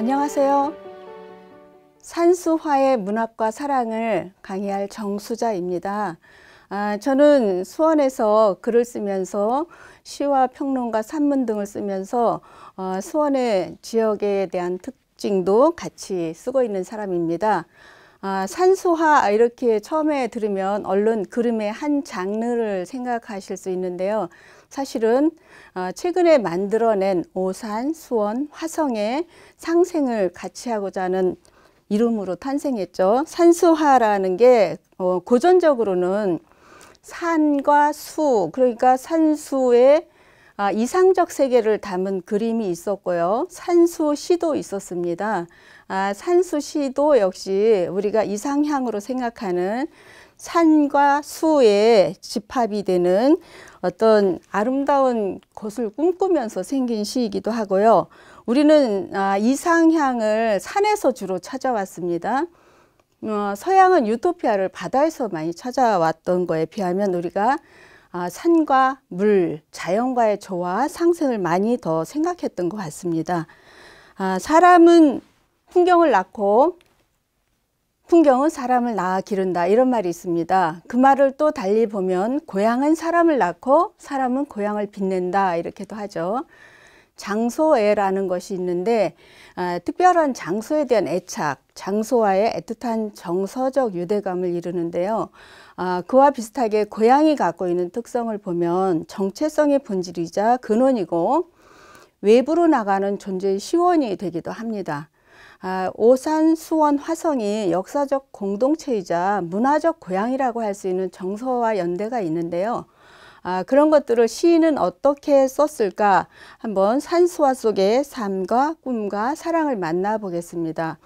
안녕하세요. 산수화의 문학과 사랑을 강의할 정수자입니다. 저는 수원에서 글을 쓰면서 시와 평론과 산문 등을 쓰면서 수원의 지역에 대한 특징도 같이 쓰고 있는 사람입니다. 산수화 이렇게 처음에 들으면 얼른 그림의 한 장르를 생각하실 수 있는데요. 사실은 최근에 만들어낸 오산, 수원, 화성의 상생을 같이 하고자 하는 이름으로 탄생했죠. 산수화라는 게 고전적으로는 산과 수, 그러니까 산수의 이상적 세계를 담은 그림이 있었고요. 산수시도 있었습니다. 산수시도 역시 우리가 이상향으로 생각하는 산과 수의 집합이 되는 어떤 아름다운 곳을 꿈꾸면서 생긴 시이기도 하고요. 우리는 이상향을 산에서 주로 찾아왔습니다. 서양은 유토피아를 바다에서 많이 찾아왔던 거에 비하면 우리가 산과 물, 자연과의 조화, 상생을 많이 더 생각했던 것 같습니다. 사람은 풍경을 낳고 풍경은 사람을 낳아 기른다, 이런 말이 있습니다. 그 말을 또 달리 보면 고향은 사람을 낳고 사람은 고향을 빛낸다, 이렇게도 하죠. 장소애라는 것이 있는데 특별한 장소에 대한 애착, 장소와의 애틋한 정서적 유대감을 이루는데요. 그와 비슷하게 고향이 갖고 있는 특성을 보면 정체성의 본질이자 근원이고 외부로 나가는 존재의 시원이 되기도 합니다. 오산, 수원, 화성이 역사적 공동체이자 문화적 고향이라고 할 수 있는 정서와 연대가 있는데요. 그런 것들을 시인은 어떻게 썼을까? 한번 산수화 속의 삶과 꿈과 사랑을 만나보겠습니다.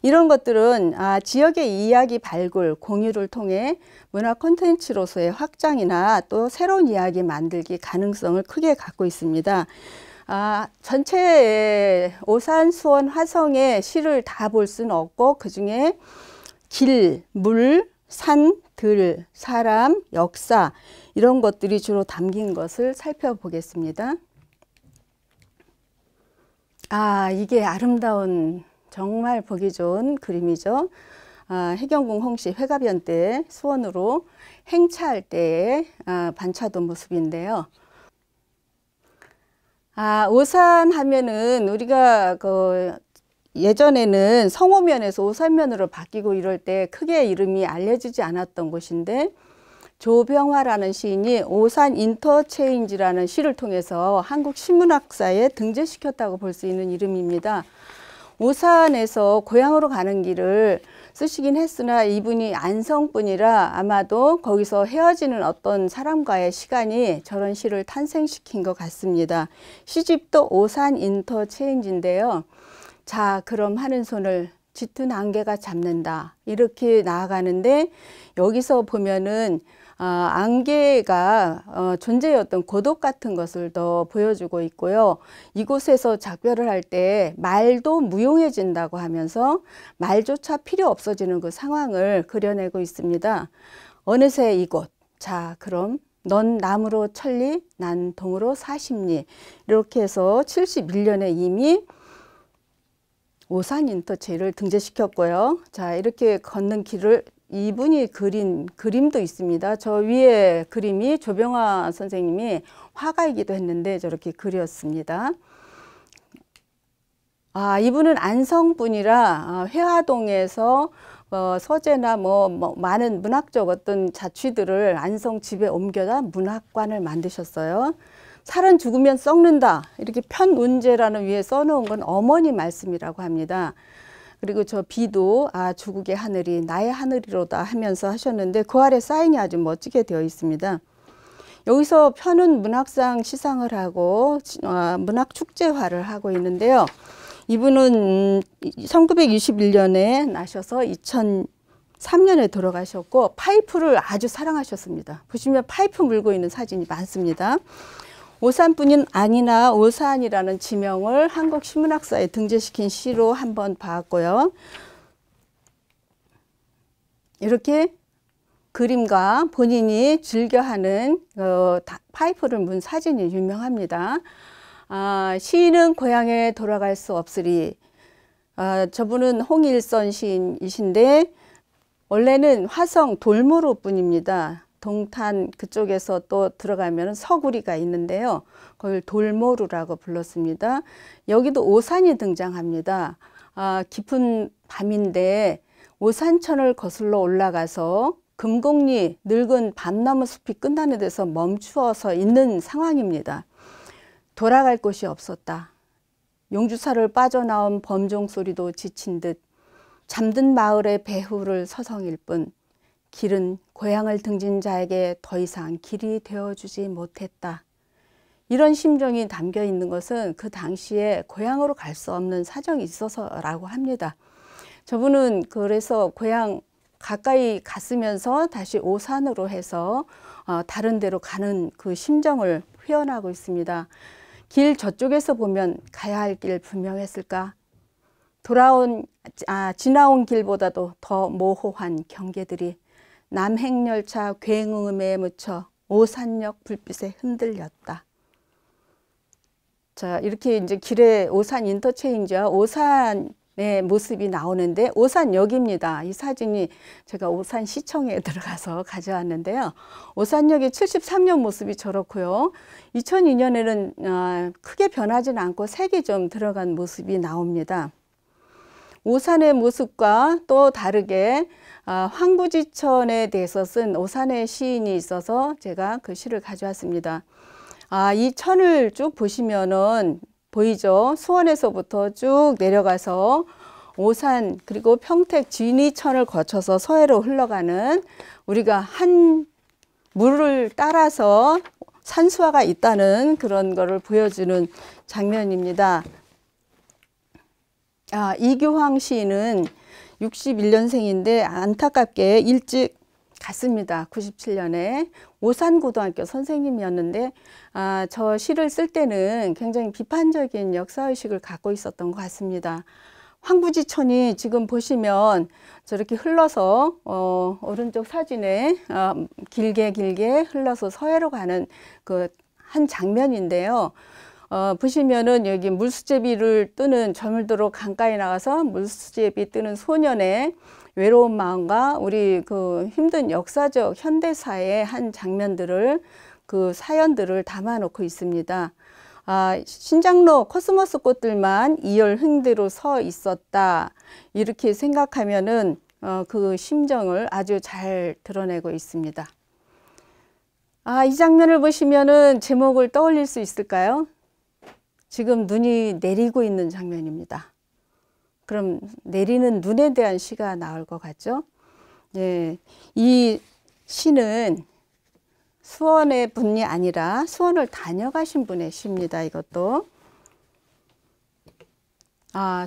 이런 것들은 지역의 이야기 발굴, 공유를 통해 문화 콘텐츠로서의 확장이나 또 새로운 이야기 만들기 가능성을 크게 갖고 있습니다. 전체 오산, 수원, 화성의 시를 다 볼 수는 없고 그 중에 길, 물, 산, 들, 사람, 역사 이런 것들이 주로 담긴 것을 살펴보겠습니다. 이게 아름다운 정말 보기 좋은 그림이죠. 해경궁 홍씨 회가변 때 수원으로 행차할 때의 반차도 모습인데요. 오산 하면은 우리가 예전에는 성호면에서 오산면으로 바뀌고 이럴 때 크게 이름이 알려지지 않았던 곳인데 조병화라는 시인이 오산 인터체인지라는 시를 통해서 한국 신문학사에 등재시켰다고 볼 수 있는 이름입니다. 오산에서 고향으로 가는 길을 쓰시긴 했으나 이분이 안성분이라 아마도 거기서 헤어지는 어떤 사람과의 시간이 저런 시를 탄생시킨 것 같습니다. 시집도 오산 인터체인지인데요. 자, 그럼 하는 손을 짙은 안개가 잡는다, 이렇게 나아가는데 여기서 보면은 안개가 존재의 어떤 고독 같은 것을 더 보여주고 있고요. 이곳에서 작별을 할 때 말도 무용해진다고 하면서 말조차 필요 없어지는 그 상황을 그려내고 있습니다. 어느새 이곳, 자 그럼 넌 나무로 천리, 난 동으로 40리, 이렇게 해서 71년에 이미 오산 인터체를 등재시켰고요. 자, 이렇게 걷는 길을 이분이 그린 그림도 있습니다. 저 위에 그림이 조병화 선생님이 화가이기도 했는데 저렇게 그렸습니다. 이분은 안성분이라 회화동에서 서재나 많은 문학적 어떤 자취들을 안성 집에 옮겨다 문학관을 만드셨어요. 살은 죽으면 썩는다, 이렇게 편운제라는 위에 써놓은 건 어머니 말씀이라고 합니다. 그리고 저 비도 주국의 하늘이 나의 하늘이로다 하면서 하셨는데 그 아래 사인이 아주 멋지게 되어 있습니다. 여기서 편운 문학상 시상을 하고 문학축제화를 하고 있는데요. 이분은 1921년에 나셔서 2003년에 돌아가셨고 파이프를 아주 사랑하셨습니다. 보시면 파이프 물고 있는 사진이 많습니다. 오산뿐인 아니나 오산이라는 지명을 한국 신문학사에 등재시킨 시로 한번 봤고요. 이렇게 그림과 본인이 즐겨하는 파이프를 문 사진이 유명합니다. 시인은 고향에 돌아갈 수 없으리, 저분은 홍일선 시인이신데 원래는 화성 돌모로 분입니다. 동탄 그쪽에서 또 들어가면 서구리가 있는데요. 그걸 돌모루라고 불렀습니다. 여기도 오산이 등장합니다. 깊은 밤인데 오산천을 거슬러 올라가서 금곡리 늙은 밤나무 숲이 끝나는 데서 멈추어서 있는 상황입니다. 돌아갈 곳이 없었다. 용주사를 빠져나온 범종 소리도 지친 듯 잠든 마을의 배후를 서성일 뿐 길은 고향을 등진 자에게 더 이상 길이 되어주지 못했다. 이런 심정이 담겨 있는 것은 그 당시에 고향으로 갈 수 없는 사정이 있어서라고 합니다. 저분은 그래서 고향 가까이 갔으면서 다시 오산으로 해서 다른 데로 가는 그 심정을 표현하고 있습니다. 길 저쪽에서 보면 가야 할 길 분명했을까? 지나온 길보다도 더 모호한 경계들이 남행열차 굉음에 묻혀 오산역 불빛에 흔들렸다. 자, 이렇게 이제 길에 오산 인터체인지와 오산의 모습이 나오는데 오산역입니다. 이 사진이 제가 오산시청에 들어가서 가져왔는데요. 오산역의 73년 모습이 저렇고요. 2002년에는 크게 변하지는 않고 색이 좀 들어간 모습이 나옵니다. 오산의 모습과 또 다르게 황구지천에 대해서 쓴 오산의 시인이 있어서 제가 그 시를 가져왔습니다. 이 천을 쭉 보시면은 보이죠? 수원에서부터 쭉 내려가서 오산 그리고 평택 진이천을 거쳐서 서해로 흘러가는 우리가 한 물을 따라서 산수화가 있다는 그런 거를 보여주는 장면입니다. 이규황 시인은 61년생인데 안타깝게 일찍 갔습니다. 97년에 오산고등학교 선생님이었는데 저 시를 쓸 때는 굉장히 비판적인 역사의식을 갖고 있었던 것 같습니다. 황구지천이 지금 보시면 저렇게 흘러서 오른쪽 사진에 길게 흘러서 서해로 가는 그 한 장면인데요. 보시면은 여기 물수제비를 뜨는 저물도로 강가에 나가서 물수제비 뜨는 소년의 외로운 마음과 우리 그 힘든 역사적 현대사의 한 장면들을 그 사연들을 담아놓고 있습니다. 신장로 코스모스 꽃들만 이열 흥대로 서 있었다. 이렇게 생각하면은 그 심정을 아주 잘 드러내고 있습니다. 이 장면을 보시면은 제목을 떠올릴 수 있을까요? 지금 눈이 내리고 있는 장면입니다. 그럼 내리는 눈에 대한 시가 나올 것 같죠? 네, 이 시는 수원의 분이 아니라 수원을 다녀가신 분의 시입니다. 이것도.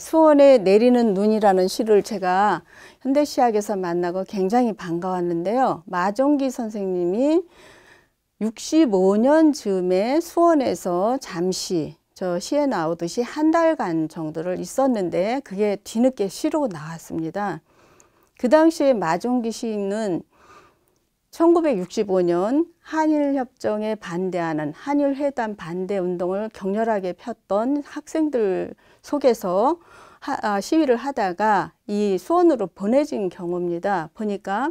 수원에 내리는 눈이라는 시를 제가 현대시학에서 만나고 굉장히 반가웠는데요. 마종기 선생님이 65년 즈음에 수원에서 잠시 저 시에 나오듯이 한 달간 정도를 있었는데 그게 뒤늦게 시로 나왔습니다. 그 당시에 마종기 시인은 1965년 한일협정에 반대하는 한일회담 반대 운동을 격렬하게 폈던 학생들 속에서 시위를 하다가 이 수원으로 보내진 경우입니다. 보니까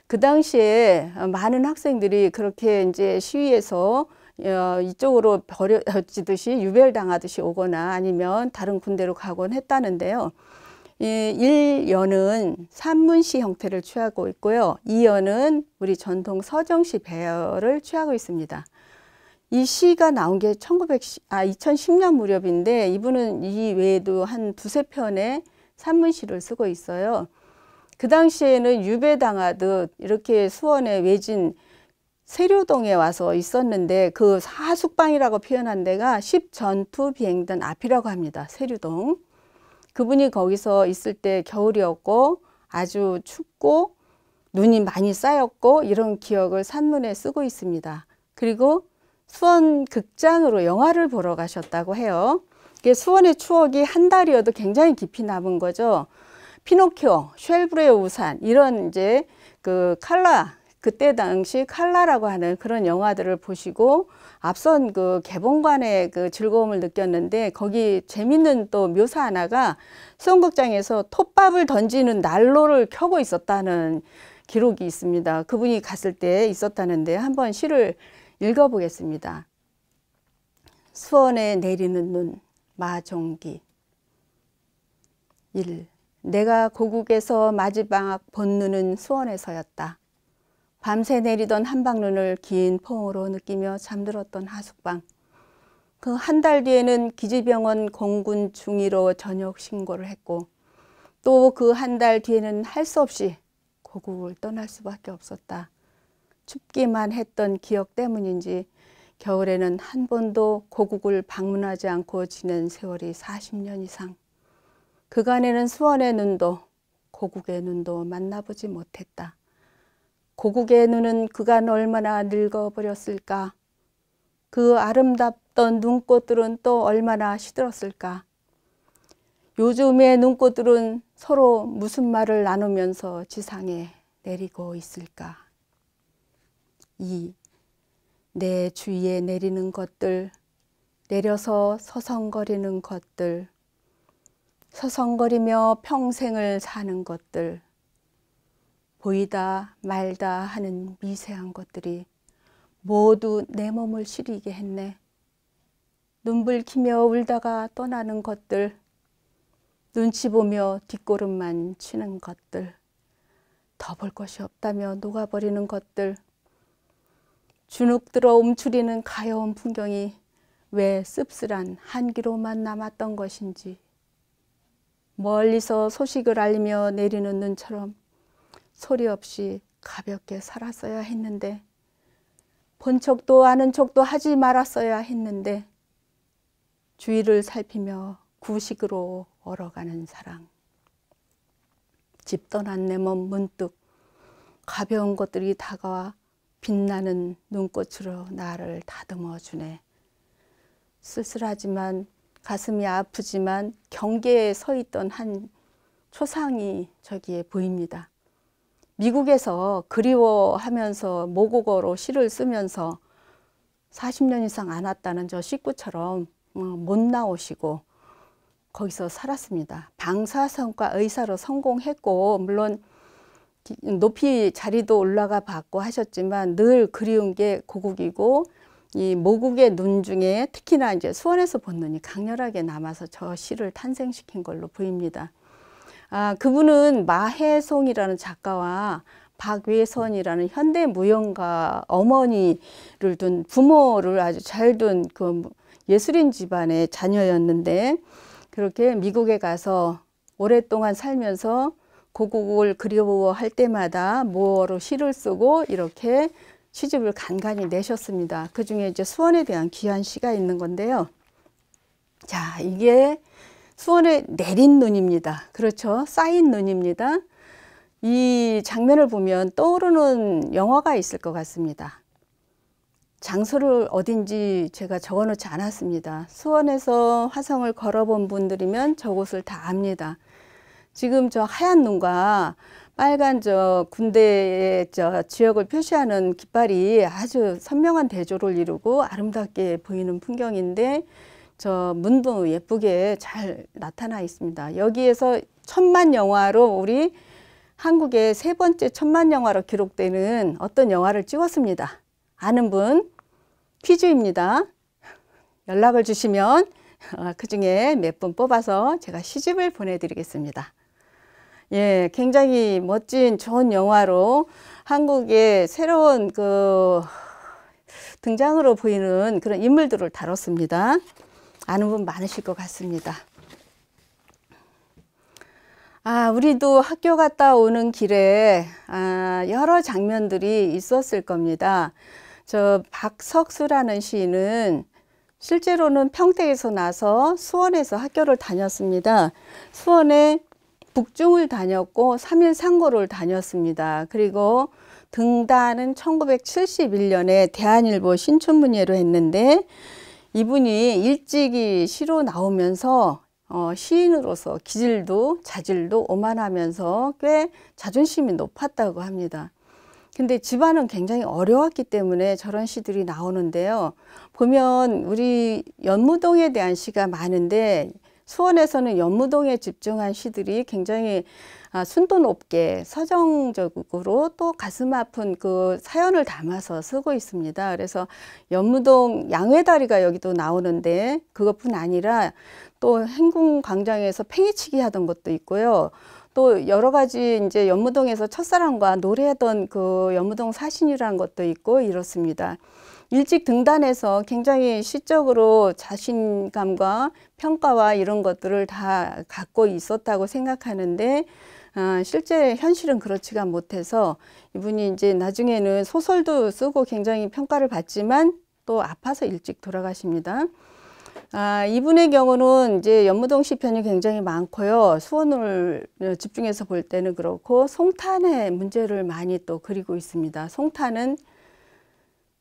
그 당시에 많은 학생들이 그렇게 이제 시위에서 이쪽으로 버려지듯이 유별당하듯이 오거나 아니면 다른 군대로 가곤 했다는데요. 1연은 산문시 형태를 취하고 있고요. 2연은 우리 전통 서정시 배열을 취하고 있습니다. 이 시가 나온 게 2010년 무렵인데 이분은 이 외에도 한 두세 편의 산문시를 쓰고 있어요. 그 당시에는 유배당하듯 이렇게 수원에 외진 세류동에 와서 있었는데 그 하숙방이라고 표현한 데가 10전투 비행단 앞이라고 합니다. 세류동. 그분이 거기서 있을 때 겨울이었고 아주 춥고 눈이 많이 쌓였고 이런 기억을 산문에 쓰고 있습니다. 그리고 수원 극장으로 영화를 보러 가셨다고 해요. 수원의 추억이 한 달이어도 굉장히 깊이 남은 거죠. 피노키오, 쉘브레의 우산 이런 이제 그 칼라 그때 당시 칼라라고 하는 그런 영화들을 보시고 앞선 그 개봉관의 그 즐거움을 느꼈는데, 거기 재밌는 또 묘사 하나가 수영극장에서 톱밥을 던지는 난로를 켜고 있었다는 기록이 있습니다. 그분이 갔을 때 있었다는데 한번 시를 읽어보겠습니다. 수원에 내리는 눈, 마종기. 1. 내가 고국에서 마지막 본 눈은 수원에서였다. 밤새 내리던 한방눈을 긴 포옹으로 느끼며 잠들었던 하숙방. 그 한 달 뒤에는 기지병원 공군 중위로 전역 신고를 했고, 또 그 한 달 뒤에는 할 수 없이 고국을 떠날 수밖에 없었다. 춥기만 했던 기억 때문인지 겨울에는 한 번도 고국을 방문하지 않고 지낸 세월이 40년 이상. 그간에는 수원의 눈도 고국의 눈도 만나보지 못했다. 고국의 눈은 그간 얼마나 늙어버렸을까. 그 아름답던 눈꽃들은 또 얼마나 시들었을까. 요즘의 눈꽃들은 서로 무슨 말을 나누면서 지상에 내리고 있을까. 2. 내 주위에 내리는 것들, 내려서 서성거리는 것들, 서성거리며 평생을 사는 것들, 보이다 말다 하는 미세한 것들이 모두 내 몸을 시리게 했네. 눈불 키며 울다가 떠나는 것들, 눈치 보며 뒷걸음만 치는 것들, 더 볼 것이 없다며 녹아버리는 것들, 주눅들어 움츠리는 가여운 풍경이 왜 씁쓸한 한기로만 남았던 것인지. 멀리서 소식을 알리며 내리는 눈처럼 소리 없이 가볍게 살았어야 했는데, 본 척도 아는 척도 하지 말았어야 했는데, 주위를 살피며 구식으로 얼어가는 사랑. 집 떠난 내 몸 문득 가벼운 것들이 다가와 빛나는 눈꽃으로 나를 다듬어 주네. 쓸쓸하지만 가슴이 아프지만 경계에 서 있던 한 초상이 저기에 보입니다. 미국에서 그리워하면서 모국어로 시를 쓰면서 40년 이상 안 왔다는 저 식구처럼 못 나오시고 거기서 살았습니다. 방사선과 의사로 성공했고, 물론 높이 자리도 올라가 봤고 하셨지만 늘 그리운 게 고국이고, 이 모국의 눈 중에 특히나 이제 수원에서 본 눈이 강렬하게 남아서 저 시를 탄생시킨 걸로 보입니다. 그분은 마혜송이라는 작가와 박외선이라는 현대 무용가 어머니를 둔, 부모를 아주 잘 둔 그 예술인 집안의 자녀였는데, 그렇게 미국에 가서 오랫동안 살면서 고국을 그리워할 때마다 모어로 시를 쓰고 이렇게 시집을 간간히 내셨습니다. 그 중에 이제 수원에 대한 귀한 시가 있는 건데요. 자, 이게 수원에 내린 눈입니다. 그렇죠. 쌓인 눈입니다. 이 장면을 보면 떠오르는 영화가 있을 것 같습니다. 장소를 어딘지 제가 적어 놓지 않았습니다. 수원에서 화성을 걸어본 분들이면 저곳을 다 압니다. 지금 저 하얀 눈과 빨간 저 군대의 저 지역을 표시하는 깃발이 아주 선명한 대조를 이루고 아름답게 보이는 풍경인데, 저 문도 예쁘게 잘 나타나 있습니다. 여기에서 천만 영화로 우리 한국의 세 번째 천만 영화로 기록되는 어떤 영화를 찍었습니다. 아는 분 퀴즈입니다. 연락을 주시면 그 중에 몇 분 뽑아서 제가 시집을 보내드리겠습니다. 예, 굉장히 멋진 좋은 영화로 한국의 새로운 그 등장으로 보이는 그런 인물들을 다뤘습니다. 아는 분 많으실 것 같습니다. 우리도 학교 갔다 오는 길에 여러 장면들이 있었을 겁니다. 저 박석수라는 시인은 실제로는 평택에서 나서 수원에서 학교를 다녔습니다. 수원에 북중을 다녔고 3일 상고를 다녔습니다. 그리고 등단은 1971년에 대한일보 신춘문예로 했는데, 이분이 일찍이 시로 나오면서 시인으로서 기질도 자질도 오만하면서 꽤 자존심이 높았다고 합니다. 근데 집안은 굉장히 어려웠기 때문에 저런 시들이 나오는데요. 보면 우리 연무동에 대한 시가 많은데 수원에서는 연무동에 집중한 시들이 굉장히 순도 높게 서정적으로 또 가슴 아픈 그 사연을 담아서 쓰고 있습니다. 그래서 연무동 양회다리가 여기도 나오는데 그것뿐 아니라 또 행궁광장에서 팽이치기 하던 것도 있고요. 또 여러 가지 이제 연무동에서 첫사랑과 노래하던 그 연무동 사신이라는 것도 있고 이렇습니다. 일찍 등단해서 굉장히 시적으로 자신감과 평가와 이런 것들을 다 갖고 있었다고 생각하는데 실제 현실은 그렇지가 못해서 이분이 이제 나중에는 소설도 쓰고 굉장히 평가를 받지만 또 아파서 일찍 돌아가십니다. 이분의 경우는 이제 연무동 시편이 굉장히 많고요. 수원을 집중해서 볼 때는 그렇고 송탄의 문제를 많이 또 그리고 있습니다. 송탄은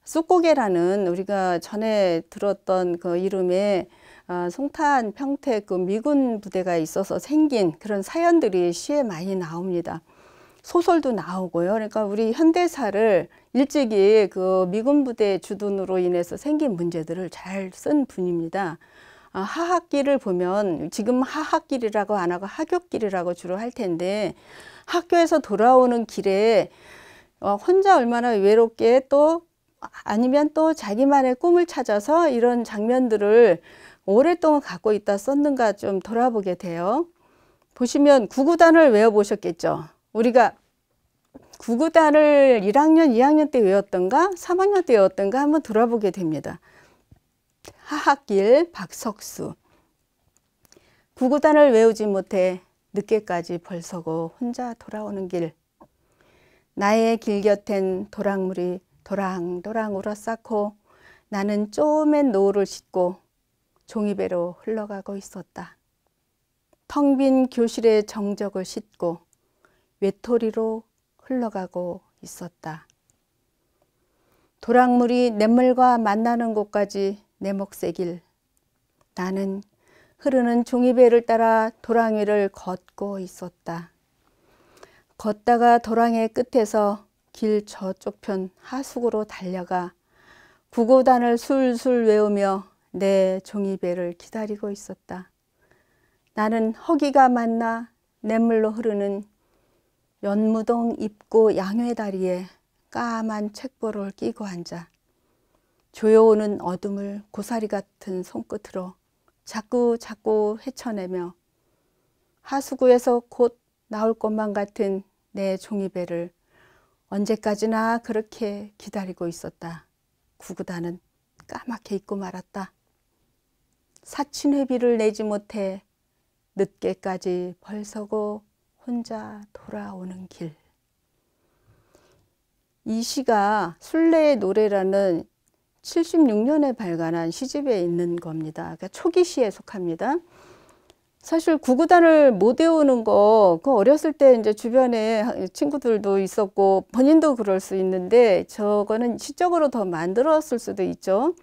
쑥고개라는 우리가 전에 들었던 그 이름의 송탄 평택 그 미군 부대가 있어서 생긴 그런 사연들이 시에 많이 나옵니다. 소설도 나오고요. 그러니까 우리 현대사를 일찍이 그 미군 부대 주둔으로 인해서 생긴 문제들을 잘 쓴 분입니다. 하학길을 보면 지금 하학길이라고 안 하고 하굣길이라고 주로 할 텐데 학교에서 돌아오는 길에 혼자 얼마나 외롭게 또 아니면 또 자기만의 꿈을 찾아서 이런 장면들을 오랫동안 갖고 있다 썼는가 좀 돌아보게 돼요. 보시면 구구단을 외워보셨겠죠. 우리가 구구단을 1학년, 2학년 때 외웠던가 3학년 때 외웠던가 한번 돌아보게 됩니다. 하학길 박석수. 구구단을 외우지 못해 늦게까지 벌서고 혼자 돌아오는 길. 나의 길 곁엔 도랑물이 도랑도랑 울어쌓고 나는 쪼맨 노을을 싣고 종이배로 흘러가고 있었다. 텅 빈 교실의 정적을 싣고 외톨이로 흘러가고 있었다. 도랑물이 냇물과 만나는 곳까지 내 몫의 길. 나는 흐르는 종이배를 따라 도랑 위를 걷고 있었다. 걷다가 도랑의 끝에서 길 저쪽 편 하숙으로 달려가 구구단을 술술 외우며 내 종이배를 기다리고 있었다. 나는 허기가 만나 냇물로 흐르는 연무동 입구 양회다리에 까만 책보를 끼고 앉아 조여오는 어둠을 고사리 같은 손끝으로 자꾸 헤쳐내며 하수구에서 곧 나올 것만 같은 내 종이배를 언제까지나 그렇게 기다리고 있었다. 구구단은 까맣게 잊고 말았다. 사친회비를 내지 못해 늦게까지 벌서고 혼자 돌아오는 길. 이 시가 순례의 노래라는 76년에 발간한 시집에 있는 겁니다. 그러니까 초기 시에 속합니다. 사실 구구단을 못 외우는 거, 그 어렸을 때 이제 주변에 친구들도 있었고 본인도 그럴 수 있는데 저거는 시적으로 더 만들었을 수도 있죠.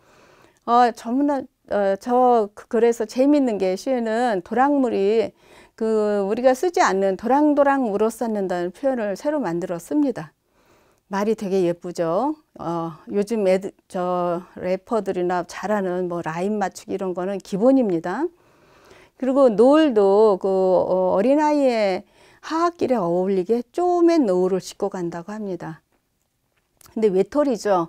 그래서 재미있는 게 시에는 도랑물이 우리가 쓰지 않는 도랑도랑 울어쌓는다는 표현을 새로 만들어 씁니다. 말이 되게 예쁘죠. 요즘 래퍼들이나 잘하는 뭐 라임 맞추기 이런 거는 기본입니다. 그리고 노을도 어린아이의 하학길에 어울리게 쪼맨 노을을 싣고 간다고 합니다. 근데 외톨이죠.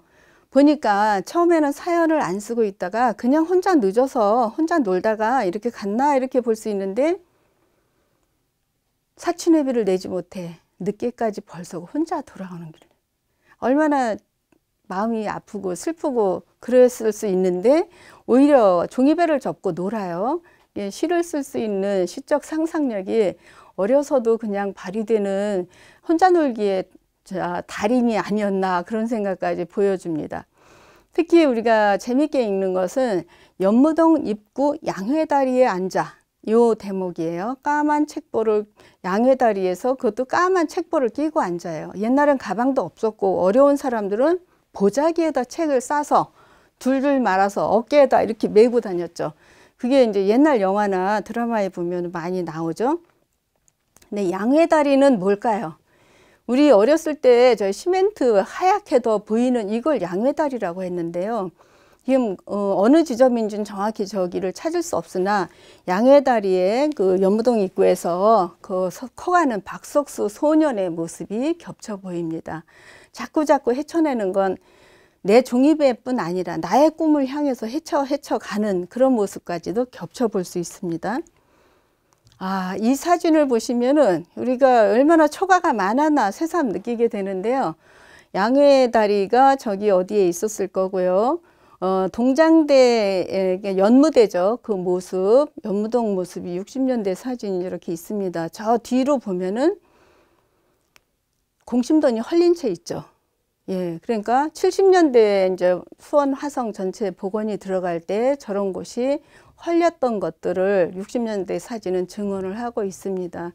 보니까 처음에는 사연을 안 쓰고 있다가 그냥 혼자 늦어서 혼자 놀다가 이렇게 갔나 이렇게 볼 수 있는데 사춘회비를 내지 못해 늦게까지 벌써 혼자 돌아오는 길. 얼마나 마음이 아프고 슬프고 그랬을 수 있는데 오히려 종이배를 접고 놀아요. 시를 쓸 수 있는 시적 상상력이 어려서도 그냥 발휘되는 혼자 놀기에 달인이 아니었나 그런 생각까지 보여줍니다. 특히 우리가 재밌게 읽는 것은 연무동 입구 양회다리에 앉아 요 대목이에요. 까만 책보를 양회다리에서 그것도 까만 책보를 끼고 앉아요. 옛날엔 가방도 없었고 어려운 사람들은 보자기에다 책을 싸서 둘둘 말아서 어깨에다 이렇게 메고 다녔죠. 그게 이제 옛날 영화나 드라마에 보면 많이 나오죠. 근데 양회다리는 뭘까요? 우리 어렸을 때 저 시멘트 하얗게 더 보이는 이걸 양회다리라고 했는데요. 지금 어느 지점인지는 정확히 저기를 찾을 수 없으나 양회다리의 그 연무동 입구에서 그 커가는 박석수 소년의 모습이 겹쳐 보입니다. 자꾸자꾸 헤쳐내는 건 내 종이배뿐 아니라 나의 꿈을 향해서 헤쳐가는 그런 모습까지도 겹쳐 볼 수 있습니다. 이 사진을 보시면은 우리가 얼마나 초가가 많았나 새삼 느끼게 되는데요. 양회다리가 저기 어디에 있었을 거고요. 동장대 연무대죠. 그 모습, 연무동 모습이 60년대 사진이 이렇게 있습니다. 저 뒤로 보면은 공심돈이 헐린 채 있죠. 예, 그러니까 70년대 이제 수원 화성 전체 복원이 들어갈 때 저런 곳이 헐렸던 것들을 60년대 사진은 증언을 하고 있습니다.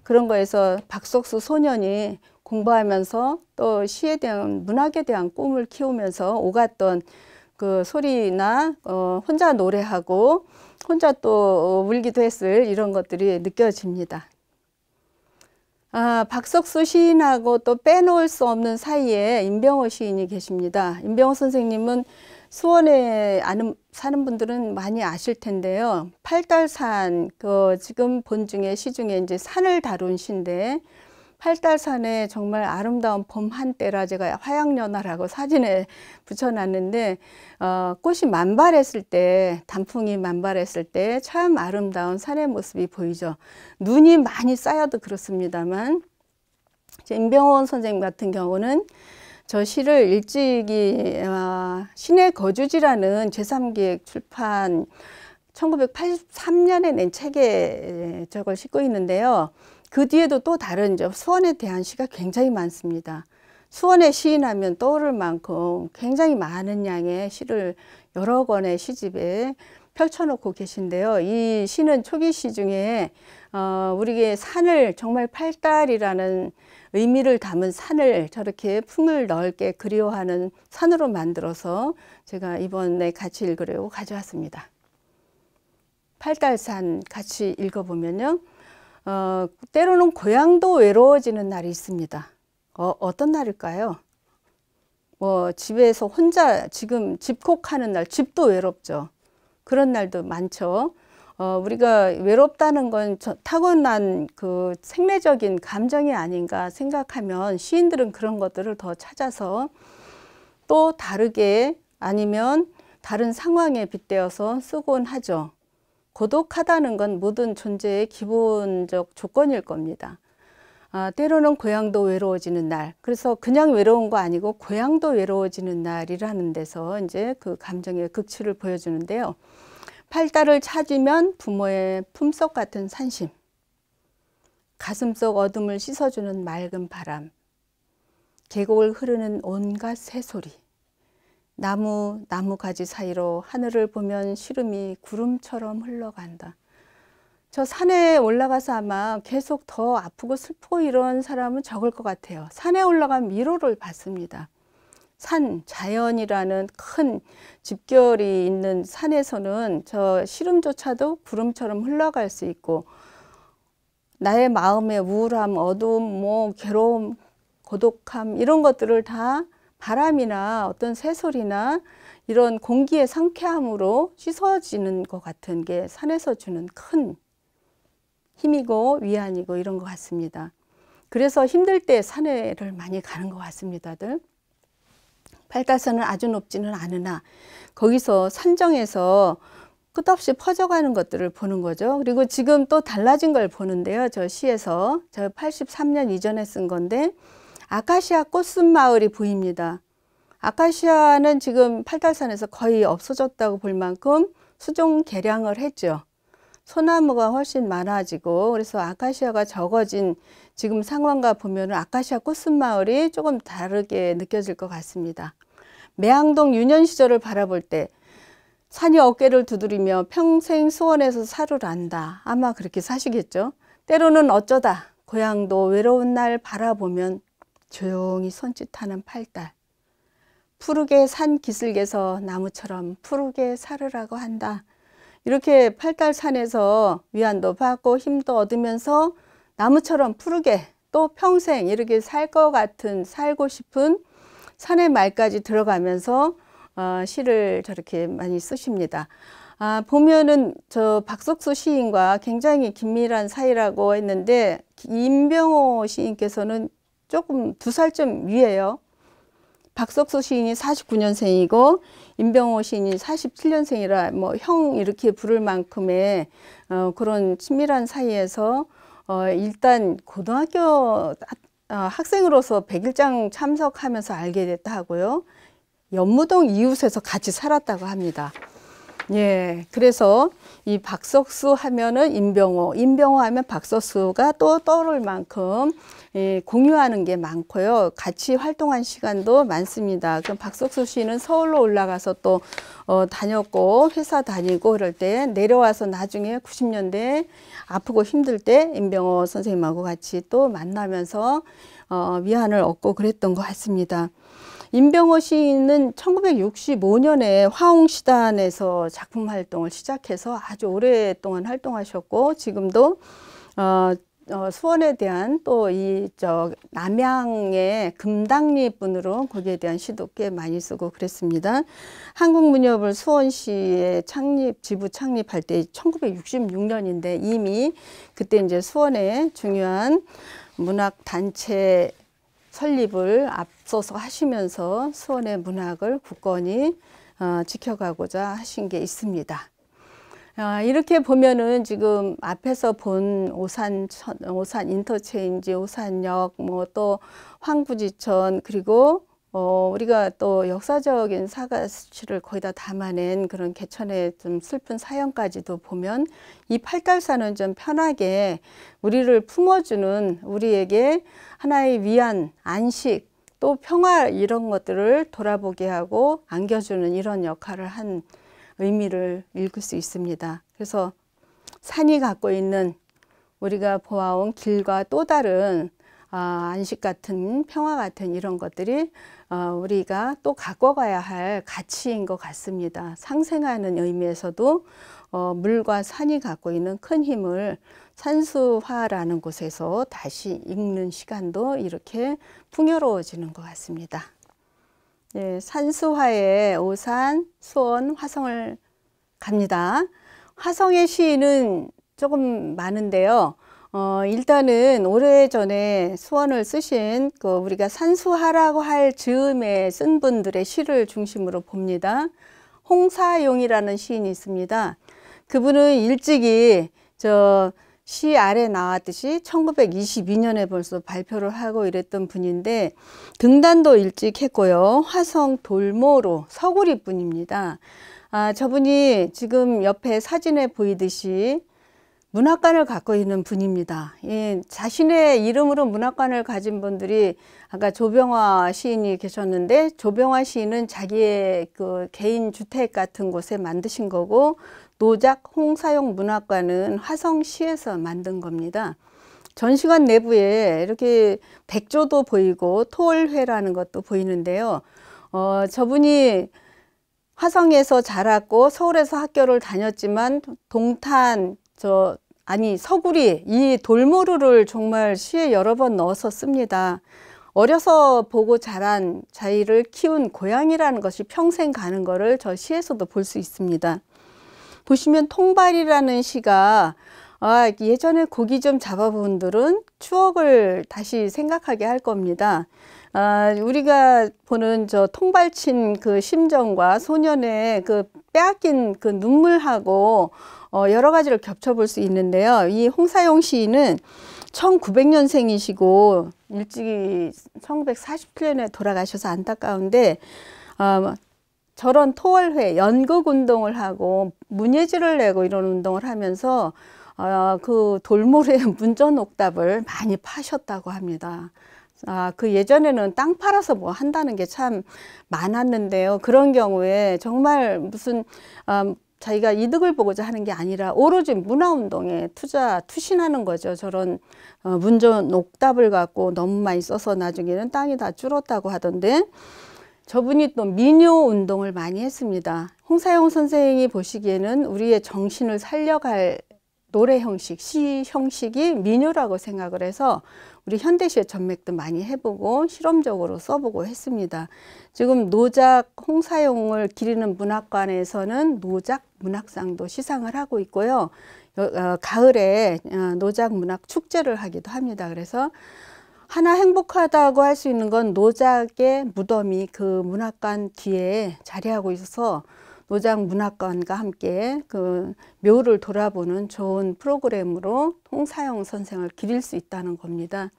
그런 거에서 박석수 소년이 공부하면서 또 시에 대한 문학에 대한 꿈을 키우면서 오갔던 그 소리나 혼자 노래하고 혼자 또 울기도 했을 이런 것들이 느껴집니다. 박석수 시인하고 또 빼놓을 수 없는 사이에 임병호 시인이 계십니다. 임병호 선생님은 수원에 사는 분들은 많이 아실 텐데요. 팔달산, 지금 본 중에 시 중에 이제 산을 다룬 시인데, 팔달산에 정말 아름다운 봄 한때라 제가 화양연화라고 사진에 붙여놨는데, 꽃이 만발했을 때, 단풍이 만발했을 때 참 아름다운 산의 모습이 보이죠. 눈이 많이 쌓여도 그렇습니다만, 임병원 선생님 같은 경우는 저 시를 일찍이 신의 거주지라는 제3기획 출판 1983년에 낸 책에 저걸 싣고 있는데요. 그 뒤에도 또 다른 수원에 대한 시가 굉장히 많습니다. 수원의 시인하면 떠오를 만큼 굉장히 많은 양의 시를 여러 권의 시집에 펼쳐놓고 계신데요. 이 시는 초기 시 중에 우리의 산을 정말 팔달이라는 의미를 담은 산을 저렇게 품을 넓게 그리워하는 산으로 만들어서 제가 이번에 같이 읽으려고 가져왔습니다. 팔달산 같이 읽어보면요. 때로는 고향도 외로워지는 날이 있습니다. 어떤 날일까요? 집에서 혼자 지금 집콕하는 날, 집도 외롭죠. 그런 날도 많죠. 우리가 외롭다는 건 타고난 그 생리적인 감정이 아닌가 생각하면 시인들은 그런 것들을 더 찾아서 또 다르게 아니면 다른 상황에 빗대어서 쓰곤 하죠. 고독하다는 건 모든 존재의 기본적 조건일 겁니다. 때로는 고향도 외로워지는 날. 그래서 그냥 외로운 거 아니고 고향도 외로워지는 날이라는 데서 이제 그 감정의 극치를 보여주는데요. 팔달을 찾으면 부모의 품속 같은 산심, 가슴속 어둠을 씻어주는 맑은 바람, 계곡을 흐르는 온갖 새소리, 나무 가지 사이로 하늘을 보면 시름이 구름처럼 흘러간다. 저 산에 올라가서 아마 계속 더 아프고 슬프고 이런 사람은 적을 것 같아요. 산에 올라가면 미로를 받습니다. 산, 자연이라는 큰 집결이 있는 산에서는 저 시름조차도 구름처럼 흘러갈 수 있고 나의 마음의 우울함, 어두움, 괴로움, 고독함 이런 것들을 다 바람이나 어떤 새소리나 이런 공기의 상쾌함으로 씻어지는 것 같은 게 산에서 주는 큰 힘이고 위안이고 이런 것 같습니다. 그래서 힘들 때 산에를 많이 가는 것 같습니다들. 팔달산은 아주 높지는 않으나 거기서 산정에서 끝없이 퍼져가는 것들을 보는 거죠. 그리고 지금 또 달라진 걸 보는데요. 저 시에서 저 83년 이전에 쓴 건데 아카시아 꽃순마을이 보입니다. 아카시아는 지금 팔달산에서 거의 없어졌다고 볼 만큼 수종 개량을 했죠. 소나무가 훨씬 많아지고 그래서 아카시아가 적어진 지금 상황과 보면 아카시아 꽃순마을이 조금 다르게 느껴질 것 같습니다. 매항동 유년 시절을 바라볼 때 산이 어깨를 두드리며 평생 수원에서 살으란다. 아마 그렇게 사시겠죠. 때로는 어쩌다 고향도 외로운 날 바라보면 조용히 손짓하는 팔달. 푸르게 산 기슭에서 나무처럼 푸르게 살으라고 한다. 이렇게 팔달산에서 위안도 받고 힘도 얻으면서 나무처럼 푸르게 또 평생 이렇게 살 것 같은, 살고 싶은 산의 말까지 들어가면서 시를 저렇게 많이 쓰십니다. 보면은 저 박석수 시인과 굉장히 긴밀한 사이라고 했는데, 임병호 시인께서는 조금 2살쯤 위에요. 박석수 시인이 49년생이고 임병호 시인이 47년생이라 뭐 형 이렇게 부를 만큼의 그런 친밀한 사이에서 일단 고등학교 학생으로서 백일장 참석하면서 알게 됐다 하고요. 연무동 이웃에서 같이 살았다고 합니다. 예, 그래서 이 박석수 하면은 임병호, 임병호 하면 박석수가 또 떠오를 만큼 공유하는 게 많고요. 같이 활동한 시간도 많습니다. 그럼 박석수 씨는 서울로 올라가서 또 다녔고 회사 다니고 그럴 때 내려와서 나중에 90년대 아프고 힘들 때 임병호 선생님하고 같이 또 만나면서 위안을 얻고 그랬던 것 같습니다. 임병호 시인은 1965년에 화홍시단에서 작품 활동을 시작해서 아주 오랫동안 활동하셨고, 지금도 수원에 대한 또 남양의 금당리 분으로 거기에 대한 시도 꽤 많이 쓰고 그랬습니다. 한국문예부를 수원시에 지부 창립할 때 1966년인데 이미 그때 이제 수원에 중요한 문학단체 설립을 앞서서 하시면서 수원의 문학을 굳건히 지켜가고자 하신 게 있습니다. 이렇게 보면은 지금 앞에서 본 오산 인터체인지, 오산역, 뭐 또 황구지천, 그리고 우리가 또 역사적인 사실을 거의 다 담아낸 그런 개천의 좀 슬픈 사연까지도 보면 이 팔달산은 좀 편하게 우리를 품어주는, 우리에게 하나의 위안, 안식, 또 평화 이런 것들을 돌아보게 하고 안겨주는 이런 역할을 한 의미를 읽을 수 있습니다. 그래서 산이 갖고 있는 우리가 보아온 길과 또 다른 안식 같은, 평화 같은 이런 것들이 우리가 또 갖고 가야 할 가치인 것 같습니다. 상생하는 의미에서도 물과 산이 갖고 있는 큰 힘을 산수화라는 곳에서 다시 읽는 시간도 이렇게 풍요로워지는 것 같습니다. 예, 산수화의 오산, 수원, 화성을 갑니다. 화성의 시인은 조금 많은데요. 일단은 오래전에 수원을 쓰신 우리가 산수화라고 할 즈음에 쓴 분들의 시를 중심으로 봅니다. 홍사용이라는 시인이 있습니다. 그분은 일찍이 시 아래 나왔듯이 1922년에 벌써 발표를 하고 이랬던 분인데 등단도 일찍 했고요. 화성 돌모로 서구리 분입니다. 저분이 지금 옆에 사진에 보이듯이 문학관을 갖고 있는 분입니다. 예, 자신의 이름으로 문학관을 가진 분들이 아까 조병화 시인이 계셨는데, 조병화 시인은 자기의 그 개인 주택 같은 곳에 만드신 거고, 노작 홍사용 문학관은 화성시에서 만든 겁니다. 전시관 내부에 이렇게 백조도 보이고 토월회라는 것도 보이는데요. 저분이 화성에서 자랐고 서울에서 학교를 다녔지만 동탄, 서구리, 이 돌모루를 정말 시에 여러 번 넣어서 씁니다. 어려서 보고 자란 자기를 키운 고향이라는 것이 평생 가는 거를 저 시에서도 볼 수 있습니다. 보시면 통발이라는 시가 예전에 고기 좀 잡아본 분들은 추억을 다시 생각하게 할 겁니다. 우리가 보는 통발친 그 심정과 소년의 그 빼앗긴 그 눈물하고 여러 가지를 겹쳐볼 수 있는데요. 이 홍사용 시인은 1900년생이시고 일찍이 1947년에 돌아가셔서 안타까운데 저런 토월회, 연극운동을 하고 문예지를 내고 이런 운동을 하면서 그 돌모래의 문전옥답을 많이 파셨다고 합니다. 그 예전에는 땅 팔아서 뭐 한다는 게 참 많았는데요. 그런 경우에 정말 무슨 자기가 이득을 보고자 하는 게 아니라 오로지 문화운동에 투신하는 거죠. 저런 문전옥답을 갖고 너무 많이 써서 나중에는 땅이 다 줄었다고 하던데, 저분이 또 민요운동을 많이 했습니다. 홍사용 선생이 보시기에는 우리의 정신을 살려갈 노래 형식, 시 형식이 민요라고 생각을 해서 우리 현대시의 전맥도 많이 해보고 실험적으로 써보고 했습니다. 지금 노작 홍사용을 기리는 문학관에서는 노작 문학상도 시상을 하고 있고요. 가을에 노작 문학 축제를 하기도 합니다. 그래서 하나 행복하다고 할 수 있는 건 노작의 무덤이 그 문학관 뒤에 자리하고 있어서 노작 문학관과 함께 그 묘를 돌아보는 좋은 프로그램으로 홍사용 선생을 기릴 수 있다는 겁니다.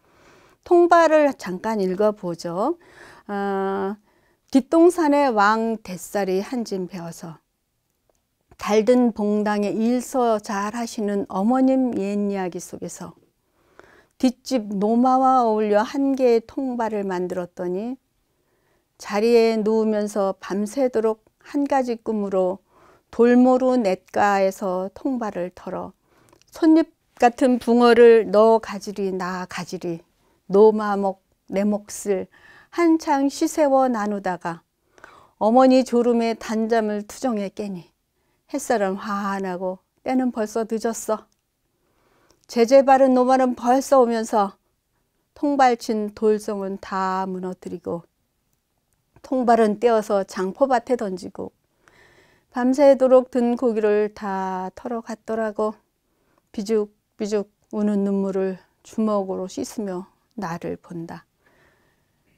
통발을 잠깐 읽어보죠. 뒷동산의 왕 뱃살이 한짐 배워서 달든 봉당에 일서 잘 하시는 어머님 옛 이야기 속에서 뒷집 노마와 어울려 한 개의 통발을 만들었더니 자리에 누우면서 밤새도록 한 가지 꿈으로 돌모루 냇가에서 통발을 털어 솥잎 같은 붕어를 너 가지리 나 가지리 노마목 내 몫을 한창 시세워 나누다가 어머니 졸음에 단잠을 투정해 깨니 햇살은 환하고 때는 벌써 늦었어. 제재 바른 노말은 벌써 오면서 통발친 돌성은 다 무너뜨리고 통발은 떼어서 장포밭에 던지고 밤새도록 든 고기를 다 털어갔더라고. 비죽비죽 우는 눈물을 주먹으로 씻으며 나를 본다.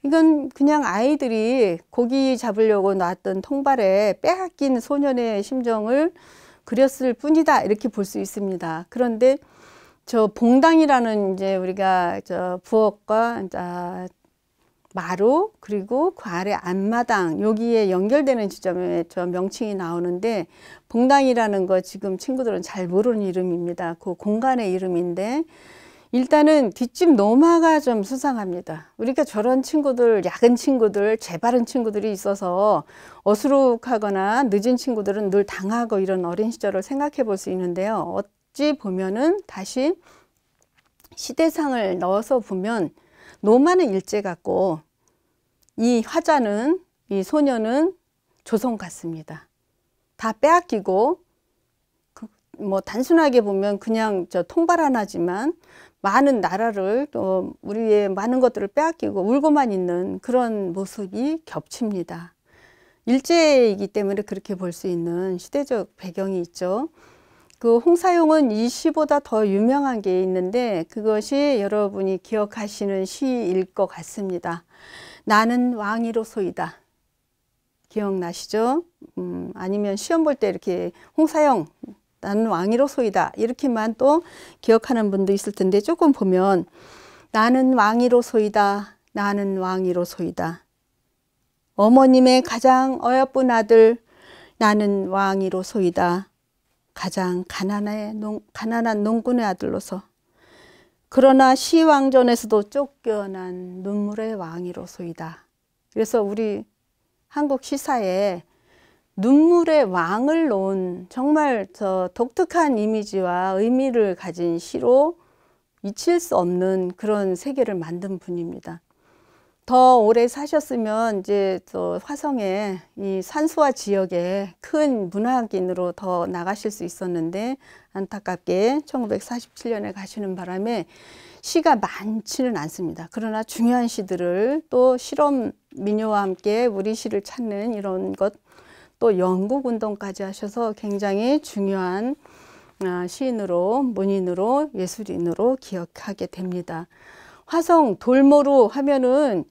이건 그냥 아이들이 고기 잡으려고 놨던 통발에 빼앗긴 소년의 심정을 그렸을 뿐이다, 이렇게 볼 수 있습니다. 그런데 저 봉당이라는 이제 우리가 저 부엌과 마루 그리고 그 아래 앞마당 여기에 연결되는 지점에 저 명칭이 나오는데 봉당이라는 거 지금 친구들은 잘 모르는 이름입니다. 그 공간의 이름인데 일단은 뒷집 노마가 좀 수상합니다. 우리가 저런 친구들, 야근 친구들, 재바른 친구들이 있어서 어수룩하거나 늦은 친구들은 늘 당하고 이런 어린 시절을 생각해 볼 수 있는데요. 어찌 보면은 다시 시대상을 넣어서 보면 노마는 일제 같고 이 화자는, 이 소녀는 조선 같습니다. 다 빼앗기고 뭐 단순하게 보면 그냥 저 통발 하나지만 많은 나라를 또 우리의 많은 것들을 빼앗기고 울고만 있는 그런 모습이 겹칩니다. 일제이기 때문에 그렇게 볼 수 있는 시대적 배경이 있죠. 그 홍사용은 이 시보다 더 유명한 게 있는데 그것이 여러분이 기억하시는 시일 것 같습니다. 나는 왕이로소이다. 기억나시죠? 아니면 시험 볼 때 이렇게 홍사용 나는 왕이로소이다 이렇게만 또 기억하는 분도 있을 텐데 조금 보면 나는 왕이로소이다. 나는 왕이로소이다. 어머님의 가장 어여쁜 아들 나는 왕이로소이다. 가장 가난한 농군의 아들로서 그러나 시왕전에서도 쫓겨난 눈물의 왕이로소이다. 그래서 우리 한국 시사에 눈물의 왕을 놓은 정말 저 독특한 이미지와 의미를 가진 시로 잊힐 수 없는 그런 세계를 만든 분입니다. 더 오래 사셨으면 이제 또 화성에 이 산수화 지역에 큰 문학인으로 더 나가실 수 있었는데 안타깝게 1947년에 가시는 바람에 시가 많지는 않습니다. 그러나 중요한 시들을 또 실험 민요와 함께 우리 시를 찾는 이런 것 또 영국운동까지 하셔서 굉장히 중요한 시인으로 문인으로 예술인으로 기억하게 됩니다. 화성 돌모루 하면은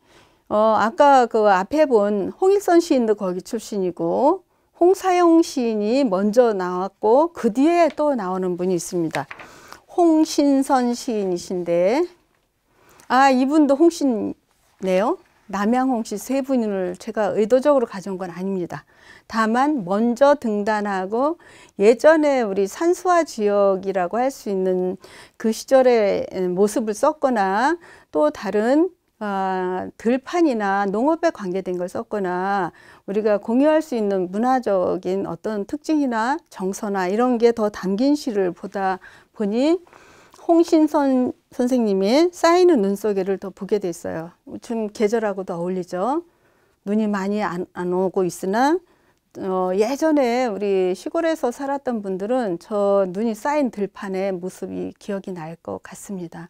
아까 그 앞에 본 홍일선 시인도 거기 출신이고 홍사용 시인이 먼저 나왔고 그 뒤에 또 나오는 분이 있습니다. 홍신선 시인이신데 이분도 홍씨네요. 남양홍씨 세 분을 제가 의도적으로 가져온 건 아닙니다. 다만 먼저 등단하고 예전에 우리 산수화 지역이라고 할 수 있는 그 시절의 모습을 썼거나 또 다른 들판이나 농업에 관계된 걸 썼거나 우리가 공유할 수 있는 문화적인 어떤 특징이나 정서나 이런 게 더 담긴 시를 보다 보니 홍신선 선생님의 쌓이는 눈 속에를 더 보게 됐어요. 좀 계절하고도 어울리죠. 눈이 많이 안 오고 있으나 예전에 우리 시골에서 살았던 분들은 저 눈이 쌓인 들판의 모습이 기억이 날 것 같습니다.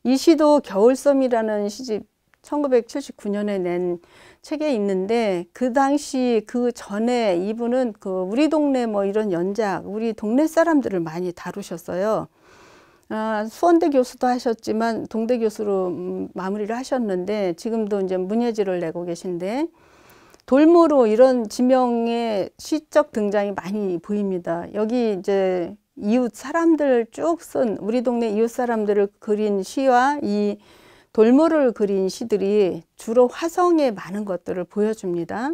이 시도 겨울섬이라는 시집 1979년에 낸 책에 있는데, 그 당시 그 전에 이분은 그 우리 동네 뭐 이런 연작, 우리 동네 사람들을 많이 다루셨어요. 수원대 교수도 하셨지만 동대 교수로 마무리를 하셨는데, 지금도 이제 문예지를 내고 계신데, 돌모로 이런 지명의 시적 등장이 많이 보입니다. 여기 이제 이웃 사람들 쭉 쓴, 우리 동네 이웃 사람들을 그린 시와 이 돌모를 그린 시들이 주로 화성에 많은 것들을 보여줍니다.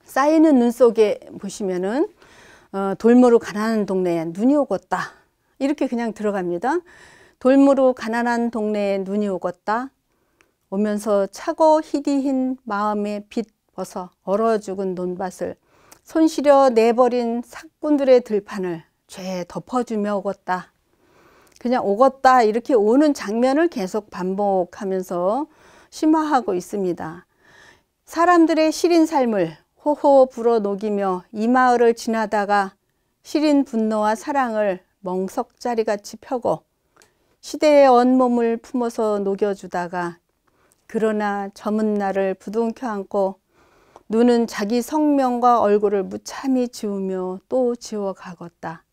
쌓이는 눈 속에 보시면은 돌모로 가난한 동네에 눈이 오겠다, 이렇게 그냥 들어갑니다. 돌모로 가난한 동네에 눈이 오겠다. 오면서 차고 희디흰 마음에 빛 벗어 얼어 죽은 논밭을 손시려 내버린 삭군들의 들판을 죄 덮어주며 오겠다. 그냥 오겠다, 이렇게 오는 장면을 계속 반복하면서 심화하고 있습니다. 사람들의 시린 삶을 호호 불어 녹이며 이 마을을 지나다가 시린 분노와 사랑을 멍석자리같이 펴고 시대의 온몸을 품어서 녹여주다가 그러나 저문 날을 부둥켜 안고 눈은 자기 성명과 얼굴을 무참히 지우며 또 지워가겠다.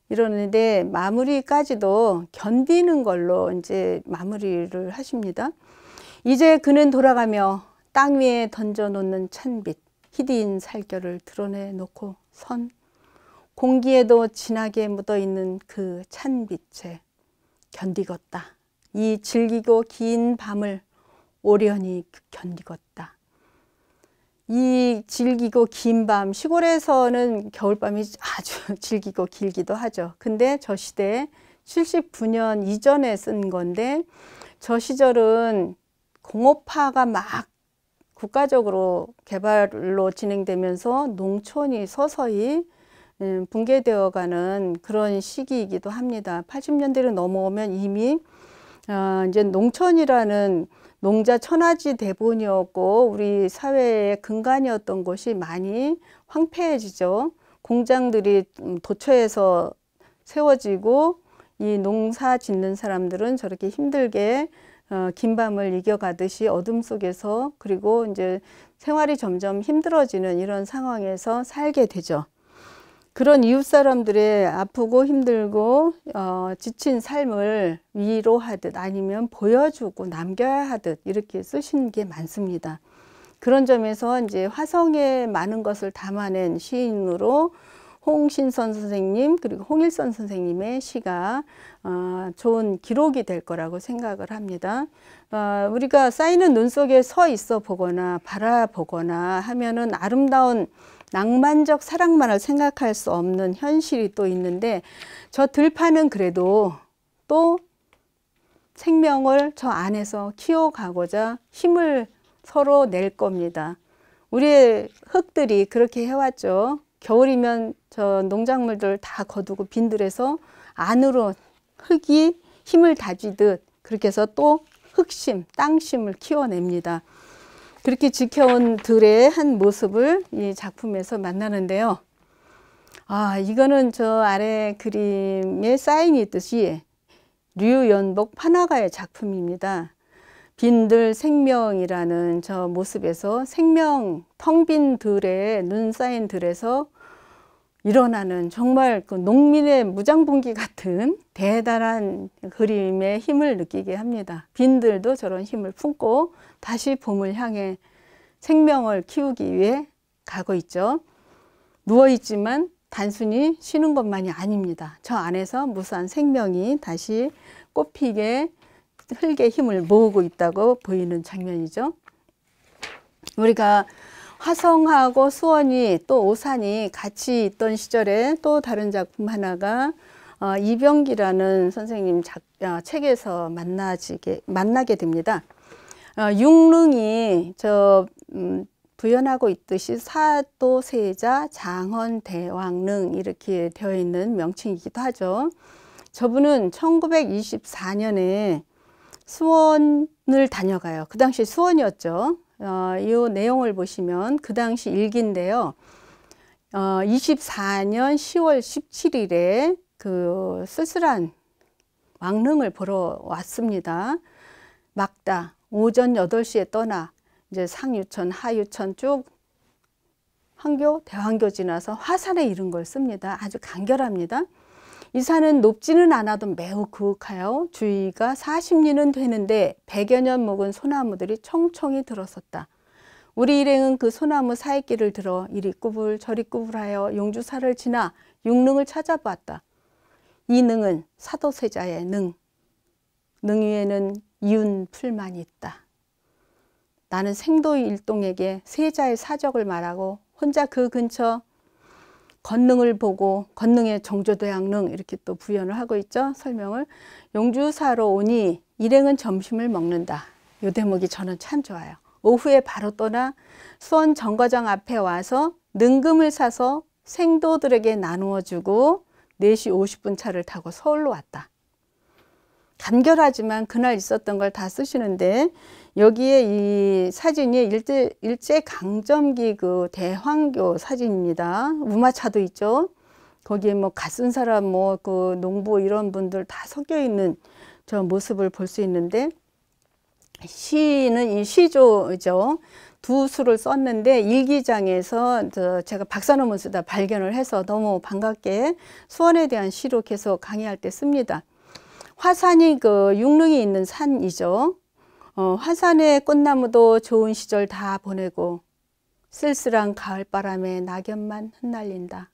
이러는데 마무리까지도 견디는 걸로 이제 마무리를 하십니다. 이제 그는 돌아가며 땅 위에 던져놓는 찬빛, 희디인 살결을 드러내놓고 선 공기에도 진하게 묻어있는 그 찬빛에 견디겠다. 이 질기고 긴 밤을 오련히 견디겠다. 이 질기고 긴 밤, 시골에서는 겨울밤이 아주 질기고 길기도 하죠. 근데 저 시대에 79년 이전에 쓴 건데, 저 시절은 공업화가 막 국가적으로 개발로 진행되면서 농촌이 서서히 붕괴되어 가는 그런 시기이기도 합니다. 80년대로 넘어오면 이미 이제 농촌이라는 농자 천하지 대본이었고 우리 사회의 근간이었던 곳이 많이 황폐해지죠. 공장들이 도처에서 세워지고 이 농사 짓는 사람들은 저렇게 힘들게 긴 밤을 이겨가듯이 어둠 속에서, 그리고 이제 생활이 점점 힘들어지는 이런 상황에서 살게 되죠. 그런 이웃 사람들의 아프고 힘들고 지친 삶을 위로하듯 아니면 보여주고 남겨야 하듯 이렇게 쓰신 게 많습니다. 그런 점에서 이제 화성에 많은 것을 담아낸 시인으로 홍신선 선생님 그리고 홍일선 선생님의 시가 좋은 기록이 될 거라고 생각을 합니다. 우리가 쌓이는 눈 속에 서 있어 보거나 바라보거나 하면은 아름다운 낭만적 사랑만을 생각할 수 없는 현실이 또 있는데, 저 들판은 그래도 또 생명을 저 안에서 키워가고자 힘을 서로 낼 겁니다. 우리의 흙들이 그렇게 해왔죠. 겨울이면 저 농작물들 다 거두고 빈들에서 안으로 흙이 힘을 다지듯 그렇게 해서 또 흙심, 땅심을 키워냅니다. 그렇게 지켜온 들의 한 모습을 이 작품에서 만나는데요. 이거는 저 아래 그림에 사인이 있듯이 류연복 판화가의 작품입니다. 빈들 생명이라는 저 모습에서 생명, 텅 빈 들에, 눈 쌓인 들에서 일어나는 정말 그 농민의 무장분기 같은 대단한 그림의 힘을 느끼게 합니다. 빈들도 저런 힘을 품고 다시 봄을 향해 생명을 키우기 위해 가고 있죠. 누워있지만 단순히 쉬는 것만이 아닙니다. 저 안에서 무수한 생명이 다시 꽃피게 흙의 힘을 모으고 있다고 보이는 장면이죠. 우리가 화성하고 수원이 또 오산이 같이 있던 시절에 또 다른 작품 하나가 이병기라는 선생님 책에서 만나게 됩니다. 육릉이 부연하고 있듯이 사도세자 장헌대왕릉 이렇게 되어 있는 명칭이기도 하죠. 저분은 1924년에 수원을 다녀가요. 그 당시 수원이었죠. 이 내용을 보시면 그 당시 일기인데요. 24년 10월 17일에 그 쓸쓸한 왕릉을 보러 왔습니다. 막다 오전 8시에 떠나 이제 상유천, 하유천 쭉 황교, 대황교 지나서 화산에 이른 걸 씁니다. 아주 간결합니다. 이 산은 높지는 않아도 매우 그윽하여 주위가 40리는 되는데 100여 년 묵은 소나무들이 청청이 들었었다. 우리 일행은 그 소나무 사이길을 들어 이리 꾸불 저리 꾸불하여 용주사를 지나 육릉을 찾아보았다. 이 능은 사도세자의 능 위에는 이윤 풀만이 있다. 나는 생도의 일동에게 세자의 사적을 말하고 혼자 그 근처 건능을 보고 건능의 정조대왕릉 이렇게 또 부연을 하고 있죠. 설명을. 용주사로 오니 일행은 점심을 먹는다. 이 대목이 저는 참 좋아요. 오후에 바로 떠나 수원 정거장 앞에 와서 능금을 사서 생도들에게 나누어 주고 4시 50분 차를 타고 서울로 왔다. 간결하지만 그날 있었던 걸 다 쓰시는데 여기에 이 사진이 일제강점기 그 대황교 사진입니다. 우마차도 있죠. 거기에 뭐 갓쓴 사람 뭐 그 농부 이런 분들 다 섞여 있는 저 모습을 볼 수 있는데 시는 이 시조죠. 두 수를 썼는데 일기장에서 제가 박사논문 쓰다 발견을 해서 너무 반갑게 수원에 대한 시로 계속 강의할 때 씁니다. 화산이 그 육릉이 있는 산이죠. 화산의 꽃나무도 좋은 시절 다 보내고 쓸쓸한 가을바람에 낙엽만 흩날린다.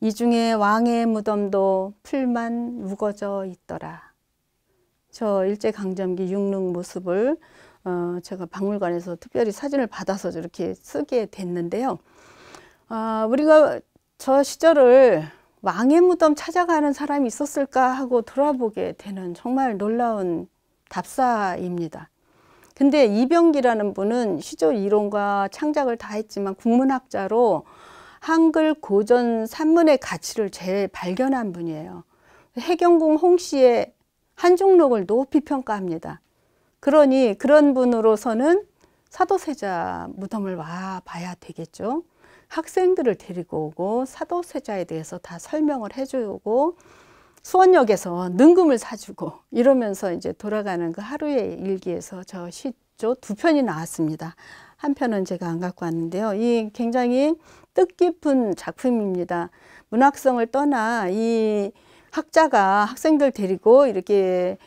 이 중에 왕의 무덤도 풀만 우거져 있더라. 저 일제강점기 육릉 모습을 제가 박물관에서 특별히 사진을 받아서 이렇게 쓰게 됐는데요. 우리가 저 시절을 왕의 무덤 찾아가는 사람이 있었을까 하고 돌아보게 되는 정말 놀라운 답사입니다. 근데 이병기라는 분은 시조 이론과 창작을 다 했지만 국문학자로 한글 고전 산문의 가치를 제일 발견한 분이에요. 해경궁 홍씨의 한중록을 높이 평가합니다. 그러니 그런 분으로서는 사도세자 무덤을 와 봐야 되겠죠. 학생들을 데리고 오고 사도세자에 대해서 다 설명을 해주고 수원역에서 능금을 사주고 이러면서 이제 돌아가는 그 하루의 일기에서 저 시조 2편이 나왔습니다. 한 편은 제가 안 갖고 왔는데요. 이 굉장히 뜻깊은 작품입니다. 문학성을 떠나 이 학자가 학생들 데리고 이렇게